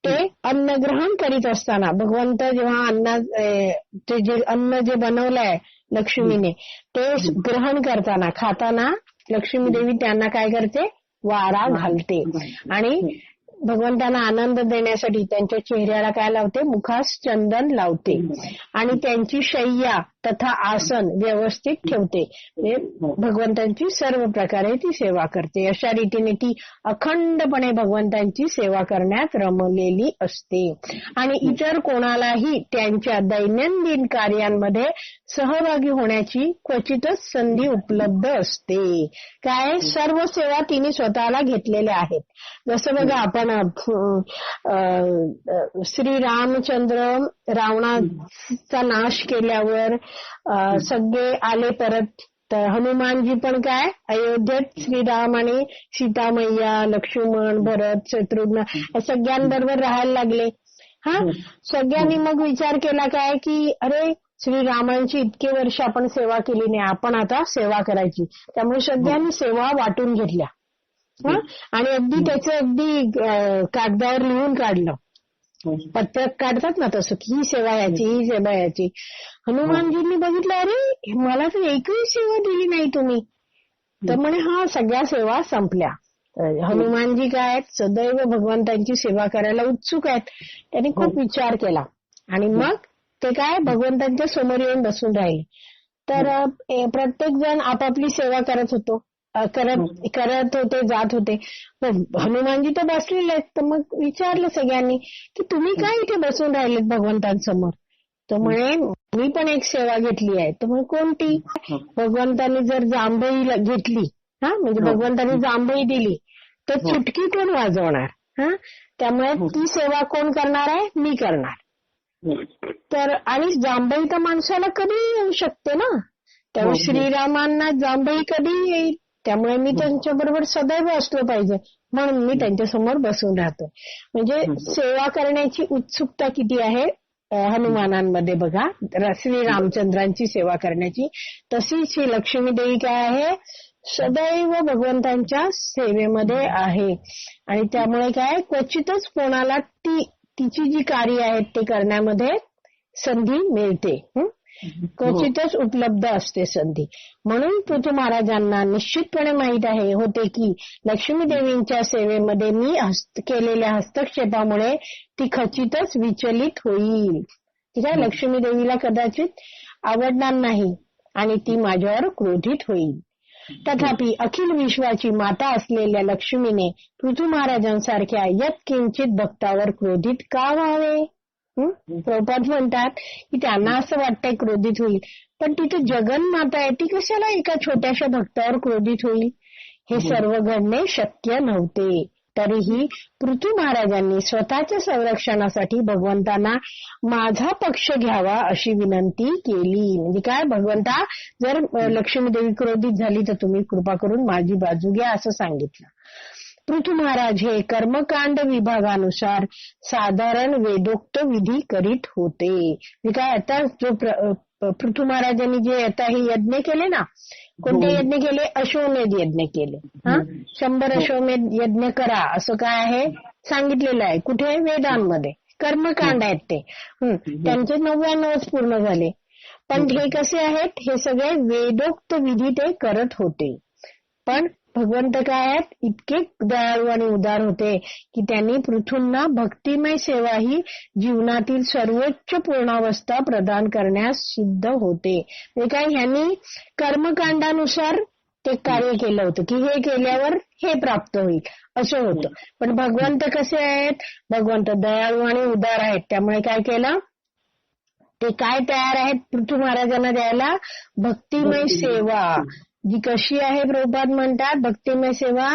ते अन्न ग्रहण करीत असताना भगवंत जेव्हा ते जे अन्न जे बनवलंय लक्ष्मीने ते ग्रहण करताना, खाताना लक्ष्मी देवी त्यांना काय करते, वारा घालते. आणि भगवंतांना आनंद देण्यासाठी त्यांच्या चेहऱ्याला काय लावते, मुखास चंदन लावते. आणि त्यांची शय्या तथा आसन व्यवस्थित ठेवते. भगवंतांची सर्व प्रकारे ती सेवा करते. अशा रीतीने ती अखंडपणे भगवंतांची सेवा करण्यात रमलेली असते. आणि इतर कोणालाही त्यांच्या दैनंदिन कार्यांमध्ये सहभागी होण्याची क्वचितच संधी उपलब्ध असते. काय, सर्व सेवा तिने स्वतःला घेतलेल्या आहेत. जसं बघा, आपण श्री रामचंद्र रावणाचा नाश केल्यावर सगळे आले परत, तर हनुमानजी पण काय अयोध्येत श्रीराम आणि सीतामय्या, लक्ष्मण, भरत, शत्रुघ्न या सगळ्यांबरोबर राहायला लागले. सगळ्यांनी मग विचार केला काय की अरे श्रीरामांची इतके वर्ष आपण सेवा केली नाही, आपण आता सेवा करायची. त्यामुळे सगळ्यांनी सेवा वाटून घेतल्या. आणि अगदी त्याचं अगदी कागदावर लिहून काढलं, पत्रक काढतात ना तसं की ही सेवा याची, ही सेवा याची. हनुमानजींनी बघितलं अरे मला तर एकही सेवा दिली नाही तुम्ही. तर म्हणे हा सगळ्या सेवा संपल्या. हनुमानजी काय आहेत सदैव भगवंतांची सेवा करायला उत्सुक आहेत. त्यांनी खूप विचार केला आणि मग ते काय भगवंतांच्या समोर येऊन बसून राहिले. तर प्रत्येक जण आपापली सेवा करत होते, जात होते. हनुमानजी तर बसलेले आहेत. तर मग विचारलं सगळ्यांनी की तुम्ही काय इथे बसून राहिलेत भगवंतांसमोर. तर म्हणे मी पण एक सेवा घेतली आहे. तर म्हणे कोणती. भगवंतांनी जर जांभई घेतली, म्हणजे भगवंतांनी जांभई दिली तर चुटकी कोण वाजवणार. त्यामुळे ती सेवा कोण करणार आहे, मी करणार. तर आणि जांभई तर माणसाला कधी येऊ शकते ना, त्यामुळे श्रीरामांना जांभई कधी येईल. त्यामुळे मी त्यांच्या बरोबर सदैव असलो पाहिजे म्हणून मी त्यांच्या समोर बसून राहतो. म्हणजे सेवा करण्याची उत्सुकता किती आहे हनुमानांमध्ये बघा, श्रीरामचंद्रांची सेवा करण्याची. तशीच ही लक्ष्मी देवी काय आहे सदैव भगवंतांच्या सेवेमध्ये आहे. आणि त्यामुळे काय क्वचितच कोणाला तिची जी कार्य आहेत ते करण्यामध्ये संधी मिळते, क्वचितच उपलब्ध असते संधी. म्हणून पृथू महाराजांना निश्चितपणे माहित होते की लक्ष्मी देवींच्या सेवेमध्ये मी केलेल्या हस्तक्षेपामुळे ती खचितच विचलित होईल. ठीक आहे, लक्ष्मी देवीला कदाचित आवडणार नाही आणि ती माझ्यावर क्रोधित होईल. तथापि अखिल विश्वाची माता असलेल्या लक्ष्मीने पृथू महाराजांसारख्या यत्किंचित भक्तावर क्रोधित का व्हावे. प्रभुपाद म्हणतात की त्यांना असं वाटतंय क्रोधित होईल, पण तिथे जगन्माता आहे, ती कशाला एका छोट्याशा भक्तावर क्रोधित होईल. हे सर्व घडणे शक्य नव्हते. तरीही पृथू महाराजांनी स्वतःच्या संरक्षणासाठी भगवंतांना माझा पक्ष घ्यावा अशी विनंती केली. म्हणजे काय, भगवंता जर लक्ष्मी देवी क्रोधित झाली तर तुम्ही कृपा करून माझी बाजू घ्या असं सांगितलं. पृथू महाराज हे कर्मकांड विभागानुसार साधारण वेदोक्त विधी करीत होते. म्हणजे काय, आता जो पृथू महाराजांनी जे आता हे यज्ञ केले ना, कोणते यज्ञ केले, अश्वमेध यज्ञ केले. 100 अश्वमेध यज्ञ करा असं काय आहे सांगितलेलं आहे. कुठे, वेदांमध्ये कर्मकांड आहेत ते. त्यांचे 99 पूर्ण झाले. पण हे कसे आहेत, हे सगळे वेदोक्त विधी ते करत होते. पण भगवंत काय आहेत, इतके दयाळू आणि उदार होते की त्यांनी पृथूंना भक्तिमय सेवा ही जीवनातील सर्वोच्च पूर्णावस्था प्रदान करण्यास सिद्ध होते. म्हणजे काय, ह्यांनी कर्मकांडानुसार ते कार्य केलं होतं की हे केल्यावर हे प्राप्त होईल असं होतं. पण भगवंत कसे आहेत, भगवंत दयाळू आणि उदार आहेत. त्यामुळे काय केलं, ते काय तयार आहेत पृथू महाराजांना द्यायला, भक्तिमय सेवा. जी कशी आहे, प्रभुपाद म्हणतात भक्तिमय सेवा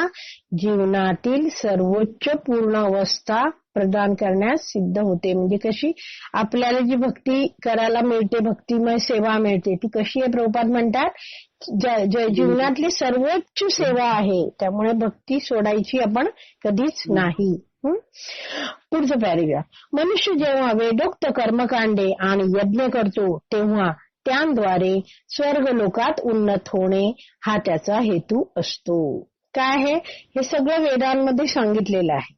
जीवनातील सर्वोच्च पूर्ण अवस्था प्रदान करण्यास सिद्ध होते. म्हणजे कशी, आपल्याला जी भक्ती करायला मिळते, भक्तिमय सेवा मिळते, ती कशी आहे, प्रभुपाद म्हणतात जीवनातली सर्वोच्च सेवा आहे. त्यामुळे भक्ती सोडायची आपण कधीच नाही. पुढचं पॅरेग्राफ. मनुष्य जेव्हा वेदोक्त कर्मकांडे आणि यज्ञ करतो तेव्हा त्यांद्वारे स्वर्ग लोकात उन्नत होणे हा त्याचा हेतू असतो. काय आहे, हे सगळं वेदांमध्ये सांगितलेलं आहे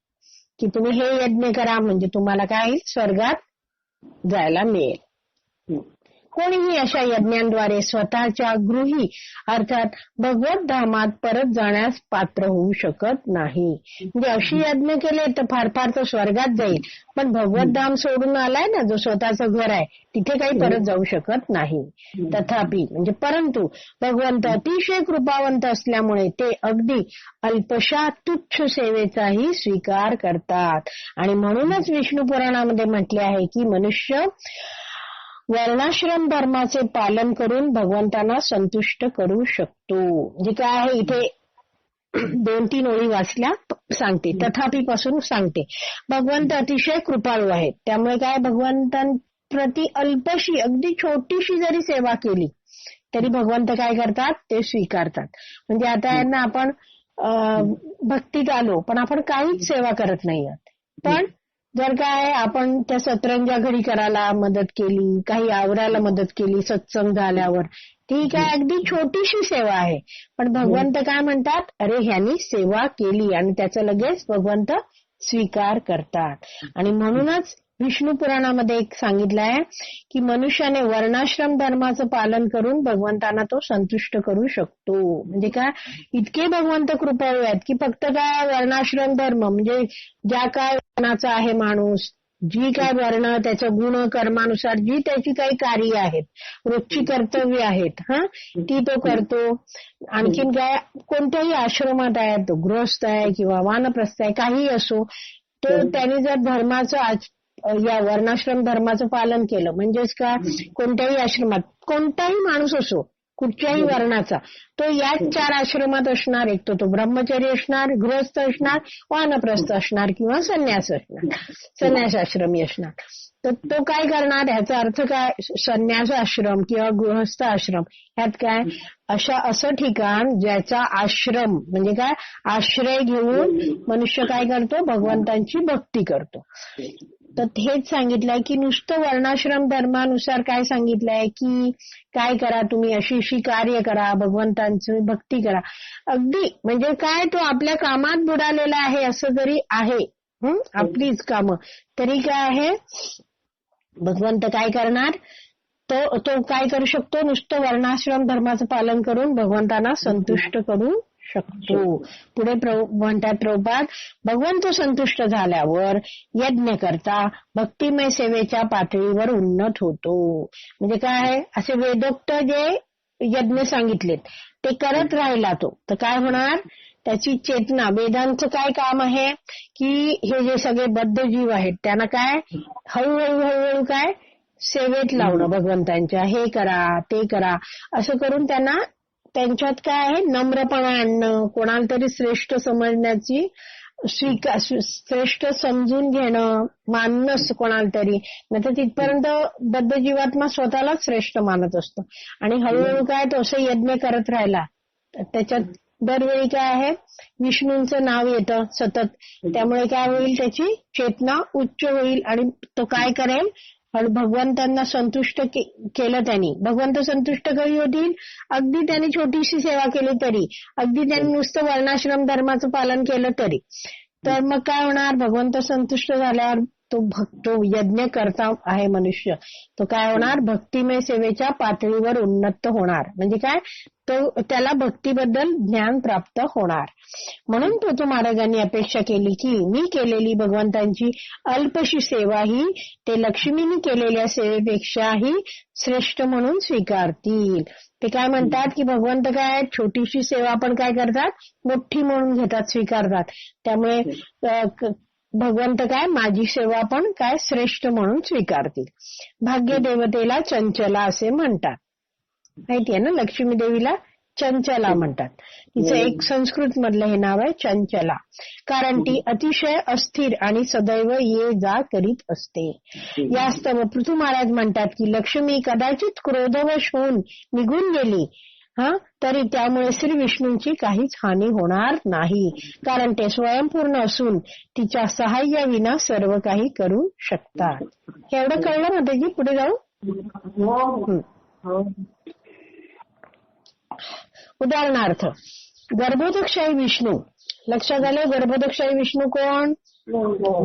की तुम्ही हे यज्ञ करा म्हणजे तुम्हाला काय, स्वर्गात जायला मिळेल. कोणीही अशा यज्ञांद्वारे स्वतःच्या गृही अर्थात भगवत धामात परत जाण्यास पात्र होऊ शकत नाही. म्हणजे अशी यज्ञ केले तर फार फार तो स्वर्गात जाईल, पण भगवत धाम सोडून आलाय ना, जो स्वतःचं घर आहे, तिथे काही परत जाऊ शकत नाही. तथापि म्हणजे परंतु भगवंत अतिशय कृपावंत असल्यामुळे ते अगदी अल्पशा तुच्छ सेवेचाही स्वीकार करतात. आणि म्हणूनच विष्णू पुराणामध्ये म्हटले आहे की मनुष्य वर्णाश्रम धर्माचे पालन करून भगवंतांना संतुष्ट करू शकतो. म्हणजे काय आहे, इथे 2-3 ओळी वाचल्या सांगते, तथापि पासून सांगते. भगवंत अतिशय कृपाळू आहेत. त्यामुळे काय, भगवंतांप्रती अल्पशी अगदी छोटीशी जरी सेवा केली तरी भगवंत काय करतात, ते स्वीकारतात. म्हणजे आता यांना आपण भक्तीत आलो पण आपण काहीच सेवा करत नाही आहोत. पण जर काय आपण त्या सतरंजा घडी करायला मदत केली, काही आवरायला मदत केली सत्संग झाल्यावर, ठीक आहे, अगदी छोटीशी सेवा आहे, पण भगवंत काय म्हणतात, अरे ह्यांनी सेवा केली, आणि त्याचा लगेच भगवंत स्वीकार करतात. आणि म्हणूनच विष्णू पुराणामध्ये एक सांगितलं आहे की मनुष्याने वर्णाश्रम धर्माचं पालन करून भगवंतांना तो संतुष्ट करू शकतो. म्हणजे काय, इतके भगवंत कृपाळू आहेत की फक्त काय वर्णाश्रम धर्म म्हणजे ज्या काय वर्णाचा आहे माणूस, जी काय वर्ण, त्याच्या गुण कर्मानुसार जी त्याची काही कार्य आहेत, रोजची कर्तव्य आहेत, ती तो करतो. आणखीन काय, कोणत्याही आश्रमात आहे, तो गृहस्थ आहे किंवा वानप्रस्थ आहे, काही असो, तर त्याने जर धर्माचं या वर्णाश्रम धर्माचं पालन केलं, म्हणजेच का कोणत्याही आश्रमात कोणताही माणूस असो, कुठच्याही वर्णाचा, तो याच 4 आश्रमात असणार. एक तो ब्रह्मचर्य असणार, गृहस्थ असणार, वानप्रस्थ असणार किंवा संन्यास असणार, संन्यास आश्रमी असणार. तर तो काय करणार, ह्याचा अर्थ काय, संन्यास आश्रम किंवा गृहस्थ आश्रम ह्यात काय, असं ठिकाण ज्याचा आश्रम म्हणजे काय, आश्रय घेऊन मनुष्य काय करतो, भगवंतांची भक्ती करतो. तर हेच सांगितलंय की नुसतं वर्णाश्रम धर्मानुसार काय सांगितलंय की काय करा तुम्ही, अशी कार्य करा, भगवंतांची भक्ती करा. अगदी म्हणजे काय, तो आपल्या कामात बुडालेला आहे असं जरी आहे, आपलीच कामं, तरी काय आहे, भगवंत काय करणार, तो काय करू शकतो, नुसतं वर्णाश्रम धर्माचं पालन करून भगवंतांना संतुष्ट करू शकतो. पुढे म्हणतात प्रभुपाद, भगवंत संतुष्ट झाल्यावर यज्ञ करता भक्तिमय सेवेच्या पातळीवर उन्नत होतो. म्हणजे काय, असे वेदोक्त जे यज्ञ सांगितलेत ते करत राहिला तो, तर काय होणार, त्याची चेतना, वेदांचं काय काम आहे की हे जे सगळे बद्ध जीव आहेत त्यांना काय हळूहळू काय सेवेत लावणं भगवंतांच्या, हे करा ते करा असं करून त्यांना त्यांच्यात काय आहे, नम्रपणा आणणं, कोणाला तरी श्रेष्ठ समजण्याची, श्रेष्ठ समजून घेणं, मानणं कोणाला तरी, नाही तर तिथपर्यंत बद्ध जीवात्मा स्वतःलाच श्रेष्ठ मानत असतो. आणि हळूहळू काय तो असं यज्ञ करत राहिला, त्याच्यात दरवेळी काय आहे, विष्णूंचं नाव येतं सतत, त्यामुळे काय होईल, त्याची चेतना उच्च होईल आणि तो काय करेल, भगवंतांना संतुष्ट केलं त्यांनी. भगवंत संतुष्ट कधी होतील, अगदी त्यांनी छोटीशी सेवा केली तरी, अगदी त्यांनी नुसतं वर्णाश्रम धर्माचं पालन केलं तरी, तर मग काय होणार, भगवंत संतुष्ट झाल्यावर तो यज्ञ करता आहे मनुष्य, तो काय होणार, भक्तिमय सेवेच्या पातळीवर उन्नत होणार. म्हणजे काय, तो त्याला भक्तीबद्दल ज्ञान प्राप्त होणार. म्हणून तो महाराजांनी अपेक्षा केली की मी केलेली भगवंतांची अल्पशी सेवा ही ते लक्ष्मीने केलेल्या सेवेपेक्षाही श्रेष्ठ म्हणून स्वीकारतील. ते काय म्हणतात की भगवंत काय छोटीशी सेवा पण काय करतात, मोठी म्हणून घेतात, स्वीकारतात. त्यामुळे भगवंत काय माझी सेवा पण काय श्रेष्ठ म्हणून स्वीकारतील. भाग्य देवतेला चंचला असे म्हणतात, माहितीये ना, लक्ष्मी देवीला चंचला म्हणतात. तिचं एक संस्कृत मधलं हे नाव आहे चंचला, कारण ती अतिशय अस्थिर आणि सदैव ये जा करीत असते. यास्तव पृथू महाराज म्हणतात की लक्ष्मी कदाचित क्रोधवश होऊन निघून गेली तरी त्यामुळे श्री विष्णूंची काहीच हानी होणार नाही, कारण ते स्वयंपूर्ण असून तिच्या सहाय्याविना सर्व काही करू शकतात. एवढं कळलं माताजी, पुढे जाऊ. उदाहरणार्थ गर्भोदकशाही विष्णू, लक्षात आलं, गर्भोदकशाही विष्णू कोण,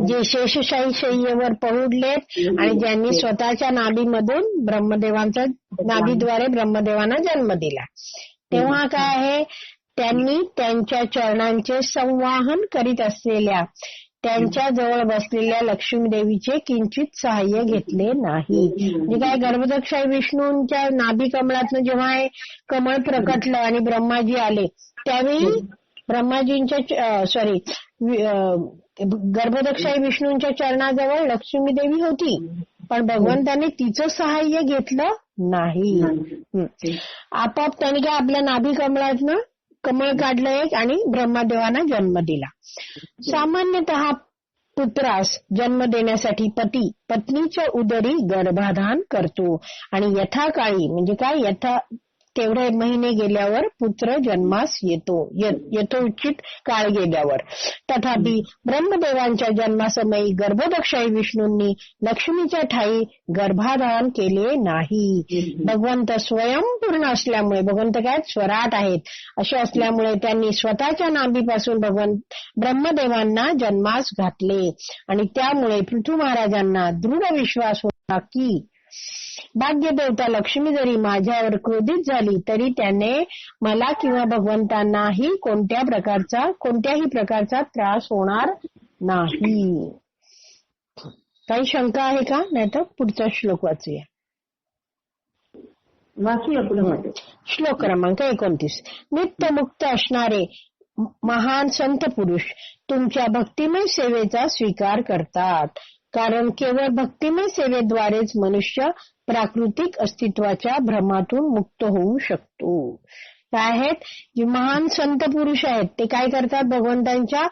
जे शेषशाही शय्येवर पहुडलेत आणि ज्यांनी स्वतःच्या नाभीमधून ब्रह्मदेवांचा, नाभीद्वारे ब्रह्मदेवांना जन्म दिला. तेव्हा काय आहे, त्यांनी त्यांच्या चरणांचे संवाहन करीत असलेल्या त्यांच्या जवळ बसलेल्या लक्ष्मी देवीचे किंचित सहाय्य घेतले नाही. म्हणजे काय, गर्भोदकशाही विष्णूंच्या नाभी कमळातनं जेव्हा हे कमळ प्रकटलं आणि ब्रह्माजी आले, त्यावेळी ब्रह्माजींच्या गर्भोदकशाही विष्णूंच्या चरणाजवळ लक्ष्मी देवी होती, पण भगवंतांनी तिचं सहाय्य घेतलं नाही. आपोआप त्यांनी काय आपल्या नाभी कमळातनं कमळ काढलं एक आणि ब्रह्मदेवांना जन्म दिला. सामान्यतः पुत्रास जन्म देण्यासाठी पती पत्नीच्या उदरी गर्भाधान करतो आणि यथाकाळी, म्हणजे काय तेवढे महिने गेल्यावर पुत्र जन्मास येतो यथोचित काळ गेल्यावर. तथापि ब्रह्मदेवांच्या जन्मासमयी गर्भदक्षाई विष्णूंनी लक्ष्मीच्या ठाई गर्भाधान केले नाही. भगवंत स्वयंपूर्ण असल्यामुळे, भगवंत काय स्वराट आहेत असे असल्यामुळे त्यांनी स्वतःच्या नाभीपासून ब्रह्मदेवांना जन्मास घातले आणि त्यामुळे पृथ्वी महाराजांना दृढ विश्वास होता की भाग्यदेवता लक्ष्मी जरी माझ्यावर क्रोधित झाली तरी त्याने मला किंवा भगवंतांनाही कोणत्याही प्रकारचा त्रास होणार नाही. काही शंका आहे का? नाही तर पुढचा श्लोक वाचूया. श्लोक क्रमांक 29. नित्यमुक्त असणारे महान संत पुरुष तुमच्या भक्तिमय सेवेचा स्वीकार करतात, कारण केवळ भक्तिमय सेवेद्वारेच मनुष्य प्राकृतिक अस्तित्वाच्या भ्रमातून मुक्त होऊ शकतो. काय आहेत? जे महान संत पुरुष आहेत ते काय करतात? भगवंतांच्या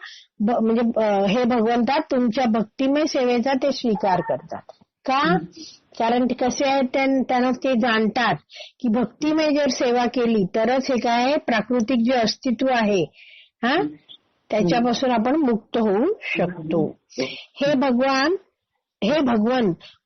हे भगवंता तुमच्या भक्तिमय सेवेचा ते स्वीकार करतात. का? कारण ते कसे आहेत? त्यांना ते जाणतात की भक्तिमय जर सेवा केली तरच हे काय प्राकृतिक जे अस्तित्व आहे त्याच्यापासून आपण मुक्त होऊ शकतो. हे भगवान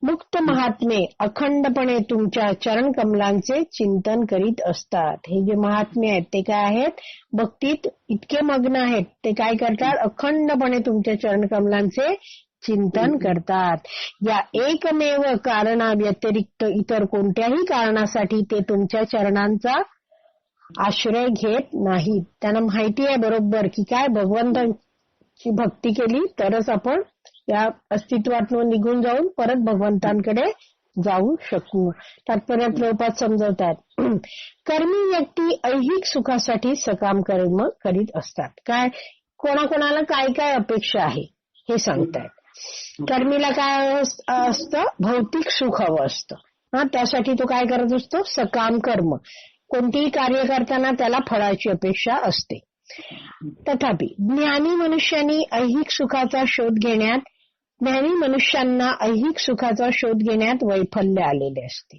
मुक्त महात्मे अखंडपणे तुमच्या चरण कमलांचे चिंतन करीत असतात. हे जे महात्मे आहेत ते काय आहेत? भक्तीत इतके मग्न आहेत. ते काय करतात? अखंडपणे तुमच्या चरण कमलांचे चिंतन करतात. या एकमेव कारणा व्यतिरिक्त इतर कोणत्याही कारणासाठी ते तुमच्या चरणांचा आश्रय घेत नाहीत. त्यांना माहिती आहे बरोबर की काय भगवंताची भक्ती केली तरच आपण या अस्तित्वातून निघून जाऊन परत भगवंतांकडे जाऊ शकू. तात्पर्य प्रभुपाद समजवतात. कर्मी व्यक्ती ऐहिक सुखासाठी सकाम कर्म करीत असतात. काय कोणाकोणाला काय काय अपेक्षा आहे हे सांगतायत. कर्मीला काय असतं? भौतिक सुख हवं असतं. त्यासाठी तो काय करत असतो? सकाम कर्म. कोणतीही कार्य करताना त्याला फळाची अपेक्षा असते. तथापि ज्ञानी मनुष्यांना ऐहिक सुखाचा शोध घेण्यात वैफल्य आलेले असते.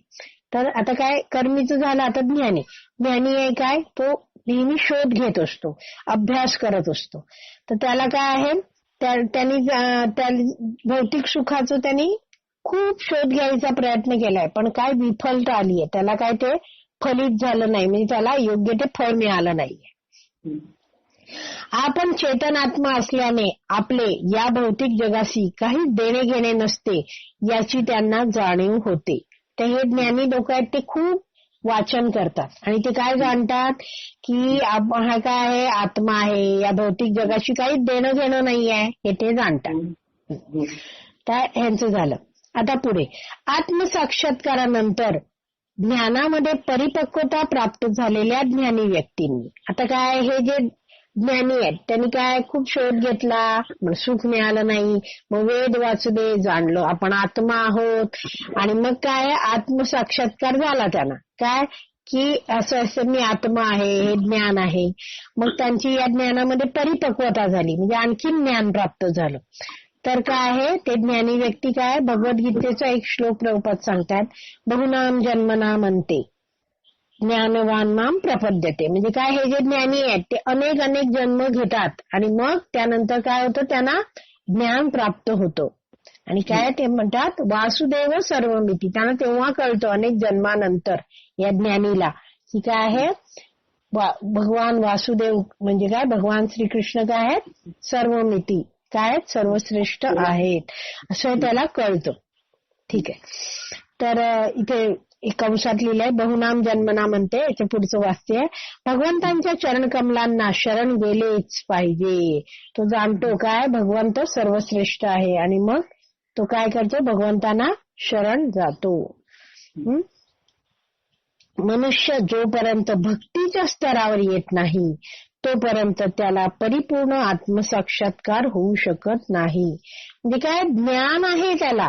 तर आता काय कर्मीचं झालं, आता ज्ञानी आहे काय? तो नेहमी शोध घेत असतो, अभ्यास करत असतो. तर त्याला काय आहे? त्यांनी भौतिक सुखाचं त्यांनी खूप शोध घ्यायचा प्रयत्न केलाय पण काय विफलता आलीये. त्याला काय ते फलित झालं नाही, म्हणजे त्याला योग्य ते फळ मिळालं नाहीये. आपण चेतनात्मा असल्याने आपले या भौतिक जगाशी काही देणे घेणे नसते याची त्यांना जाणीव होते. तर हे ज्ञानी लोक आहेत ते खूप वाचन करतात आणि ते काय जाणतात की हा काय आहे? आत्मा आहे, या भौतिक जगाशी काही देणं घेणं नाही आहे हे ते जाणतात. तर ह्यांचं झालं. आता पुढे आत्मसाक्षात्कारानंतर ज्ञानामध्ये परिपक्वता प्राप्त झालेल्या ज्ञानी व्यक्तींनी, आता काय हे जे ज्ञानी आहेत त्यांनी काय खूप शोध घेतला, सुख मिळालं नाही, मग वेद वाचले, जाणलो आपण आत्मा आहोत आणि मग काय आत्मसाक्षात्कार झाला त्यांना. काय की असं मी आत्मा आहे, हे ज्ञान आहे. मग त्यांची या ज्ञानामध्ये परिपक्वता झाली, म्हणजे आणखीन ज्ञान प्राप्त झालं. तर काय आहे ते ज्ञानी व्यक्ती काय? भगवद्गीतेचा एक श्लोक प्रभुपाद सांगतात, बहुनाम जन्मना म्हणते ज्ञानवान माम प्रपद्यते. म्हणजे काय हे जे ज्ञानी आहेत ते अनेक जन्म घेतात आणि मग त्यानंतर काय होतं? त्यांना ज्ञान प्राप्त होतं. आणि काय ते म्हणतात वासुदेव सर्वमिती. त्यांना तेव्हा कळतं अनेक जन्मानंतर या ज्ञानीला की काय आहे भगवान वासुदेव म्हणजे काय? भगवान श्रीकृष्ण काय आहेत? सर्वमिती, काय सर्वश्रेष्ठ आहेत असं त्याला कळतं. ठीक आहे. तर इथे एक कंसात लिहिलंय बहुनाम जन्मना म्हणते. याच्या पुढचं वाक्य आहे भगवंतांच्या चरण कमलांना शरण गेलेच पाहिजे. तो जाणतो काय भगवंत सर्वश्रेष्ठ आहे आणि मग तो काय करतो? भगवंतांना शरण जातो. मनुष्य जोपर्यंत भक्तीच्या स्तरावर येत नाही तोपर्यंत त्याला परिपूर्ण आत्मसाक्षात्कार होऊ शकत नाही. म्हणजे काय ज्ञान आहे त्याला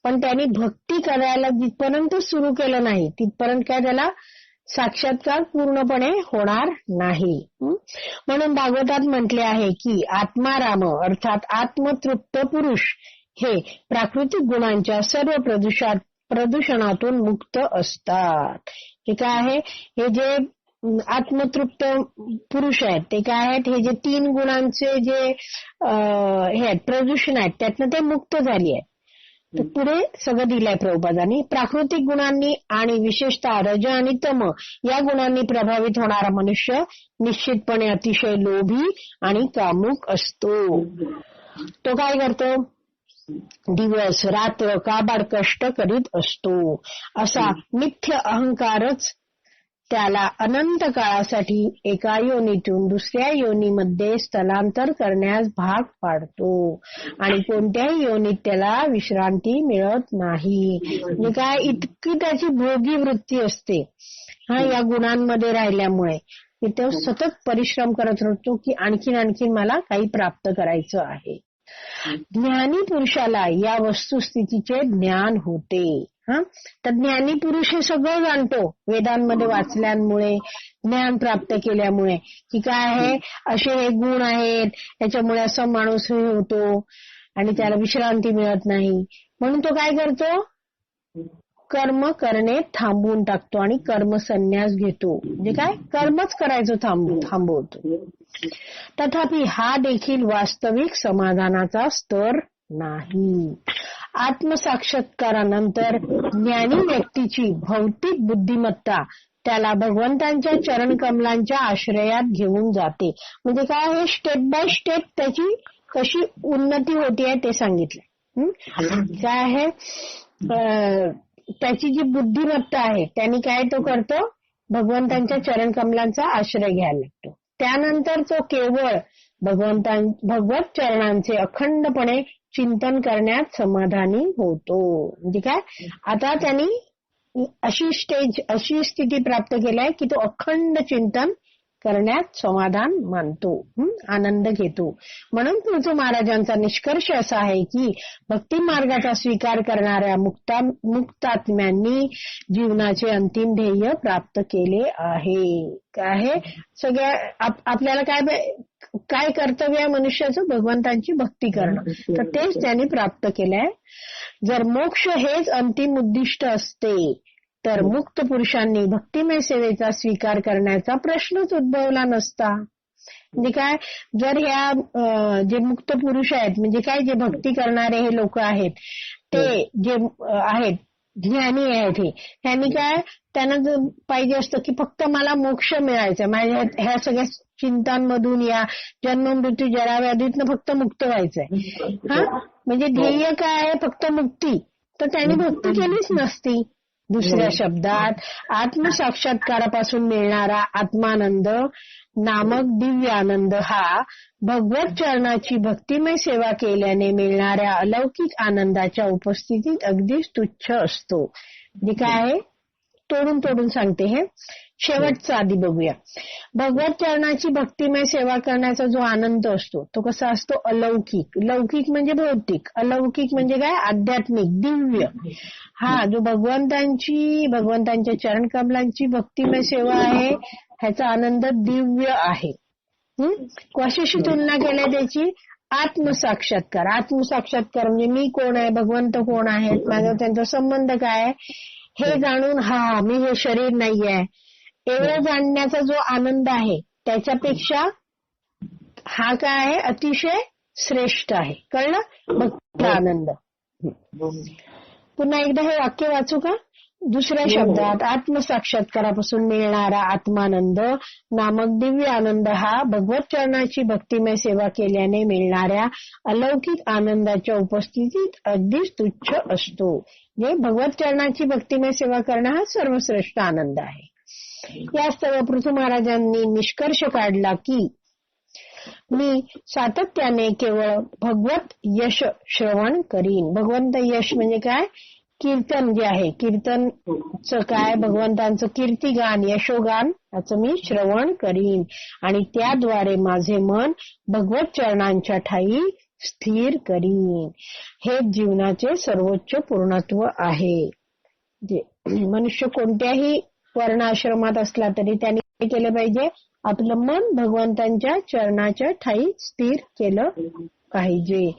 पण त्यांनी भक्ती करायला जिथपर्यंत सुरू केलं नाही तिथपर्यंत काय त्याला साक्षात्कार पूर्णपणे होणार नाही. म्हणून भागवतात म्हटले आहे की आत्माराम अर्थात आत्मतृप्त पुरुष हे प्राकृतिक गुणांच्या सर्व प्रदूषणातून मुक्त असतात. हे काय आहे, हे जे आत्मतृप्त पुरुष आहेत ते काय आहेत, हे जे 3 गुणांचे जे हे आहेत प्रदूषण आहेत त्यातनं ते मुक्त झाली आहेत. तर पुढे सगळं दिलंय प्रभुपादांनी. प्राकृतिक गुणांनी आणि विशेषतः रज आणि तम या गुणांनी प्रभावित होणारा मनुष्य निश्चितपणे अतिशय लोभी आणि कामुक असतो. तो काय करतो, दिवस रात्र काबाड कष्ट करीत असतो. असा मिथ्य अहंकारच त्याला अनंत काळासाठी एका योनीतून दुसऱ्या योनीमध्ये स्थलांतर करण्यास भाग पाडतो आणि कोणत्याही योनीत त्याला विश्रांती मिळत नाही. म्हणजे काय, इतकी त्याची भोगी वृत्ती असते या गुणांमध्ये राहिल्यामुळे की तो सतत परिश्रम करत राहतो की आणखीन मला काही प्राप्त करायचं आहे. ज्ञानी पुरुषाला या वस्तुस्थितीचे ज्ञान होते. तर ज्ञानी पुरुष हे सगळं जाणतो वेदांमध्ये वाचल्यामुळे, ज्ञान प्राप्त केल्यामुळे की काय आहे, असे हे गुण आहेत, त्याच्यामुळे असं माणूस हे होतो आणि त्याला विश्रांती मिळत नाही. म्हणून तो काय करतो, कर्म करणे थांबवून टाकतो आणि कर्म संन्यास घेतो. म्हणजे काय, कर्मच करायचं थांबवतो. तथापि हा देखील वास्तविक समाधानाचा स्तर नाही. आत्मसाक्षात्कारानंतर ज्ञानी व्यक्तीची भौतिक बुद्धिमत्ता त्याला भगवंतांच्या चरणकमलांच्या आश्रयात घेऊन जाते. म्हणजे काय, हे स्टेप बाय स्टेप त्याची कशी उन्नती होती आहे ते सांगितलंय. काय आहे, त्याची जी बुद्धिमत्ता आहे त्यांनी काय तो करतो, भगवंतांच्या चरणकमलांचा आश्रय घ्यायला लागतो. त्यानंतर तो केवळ भगवत चरणांचे अखंडपणे चिंतन करण्यात समाधानी होतो. म्हणजे काय, आता त्यांनी अशी स्थिती प्राप्त केली की तो अखंड चिंतन करण्यात समाधान मानतो, आनंद घेतो. म्हणून पृथू महाराजांचा निष्कर्ष असा आहे की भक्ती मार्गाचा स्वीकार करणाऱ्या मुक्तात्म्यांनी जीवनाचे अंतिम ध्येय प्राप्त केले आहे. काय सगळ्या आपल्याला काय कर्तव्य आहे मनुष्याचं, भगवंतांची भक्ती करणं, तर तेच त्यांनी प्राप्त केलंय. जर मोक्ष हेच अंतिम उद्दिष्ट असते तर मुक्त पुरुषांनी भक्तिमय सेवेचा स्वीकार करण्याचा प्रश्नच उद्भवला नसता. म्हणजे काय, जर ह्या जे मुक्त पुरुष आहेत, म्हणजे काय, जे भक्ती करणारे हे लोक आहेत, ते जे आहेत ज्ञानी आहेत, हे त्यांनी काय, त्यांना पाहिजे असतं की फक्त मला मोक्ष मिळायचा, माझ्या ह्या सगळ्या चिंतांमधून, या जन्म मृत्यू जराव्याधीतनं फक्त मुक्त व्हायचंय. म्हणजे ध्येय काय आहे, फक्त मुक्ती, तर त्यांनी भक्ती केलीच नसती. दुसऱ्या शब्दात, आत्मसाक्षात्कारापासून मिळणारा आत्मानंद नामक दिव्य आनंद हा भगवत चरणाची भक्तिमय सेवा केल्याने मिळणाऱ्या अलौकिक आनंदाच्या उपस्थितीत अगदीच तुच्छ असतो. जे काय आहे, तोडून सांगते हे. शेवटचा आधी बघूया. भगवत चरणाची भक्तिमय सेवा करण्याचा जो आनंद असतो तो कसा असतो, अलौकिक. लौकिक म्हणजे भौतिक, अलौकिक म्हणजे काय, आध्यात्मिक, दिव्य. जो भगवंतांच्या चरण कमलांची भक्तिमय सेवा आहे, ह्याचा आनंद दिव्य आहे. कशाशी तुलना केली त्याची, आत्मसाक्षात्कार म्हणजे मी कोण आहे, भगवंत कोण आहेत, माझा त्यांचा संबंध काय आहे हे जाणून, मी हे शरीर नाहीये एवढं जाणण्याचा जो आनंद आहे त्याच्यापेक्षा हा काय आहे, अतिशय श्रेष्ठ आहे. कळलं, भक्तीचा आनंद. पुन्हा एकदा हे वाक्य वाचू का. दुसऱ्या शब्दात, आत्मसाक्षात्कारापासून मिळणारा आत्मानंद नामक दिव्य आनंद हा भगवत चरणाची भक्तिमय सेवा केल्याने मिळणाऱ्या अलौकिक आनंदाच्या उपस्थितीत अगदीच तुच्छ असतो. म्हणजे भगवत चरणाची भक्तिमय सेवा करणं हा सर्वश्रेष्ठ आनंद आहे. या सर्व पृथू महाराजांनी निष्कर्ष काढला की मी सातत्याने केवळ भगवत यश श्रवण करीन. भगवंत यश म्हणजे काय, कीर्तन जे आहे, कीर्तनचं काय, भगवंतांचं कीर्तिगान, यशोगान याचं मी श्रवण करीन आणि त्याद्वारे माझे मन भगवत चरणांच्या ठाई स्थिर करीन. हे जीवनाचे सर्वोच्च पूर्णत्व आहे. जे मनुष्य कोणत्याही वर्णाश्रमात असला तरी त्याने काय केलं पाहिजे, आपलं मन भगवंतांच्या चरणाच्या ठाई स्थिर केलं पाहिजे.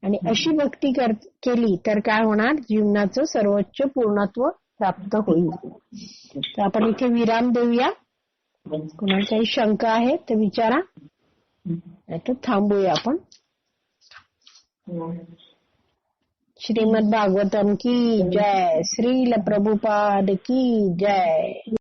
आणि अशी भक्ती केली तर काय होणार, जीवनाचं सर्वोच्च पूर्णत्व प्राप्त होईल. तर आपण इथे विराम देऊया. कोणाला काही शंका आहे तर विचारा, नाहीतर थांबूया आपण. श्रीमद भागवतम की जय. श्रील प्रभुपाद की जय.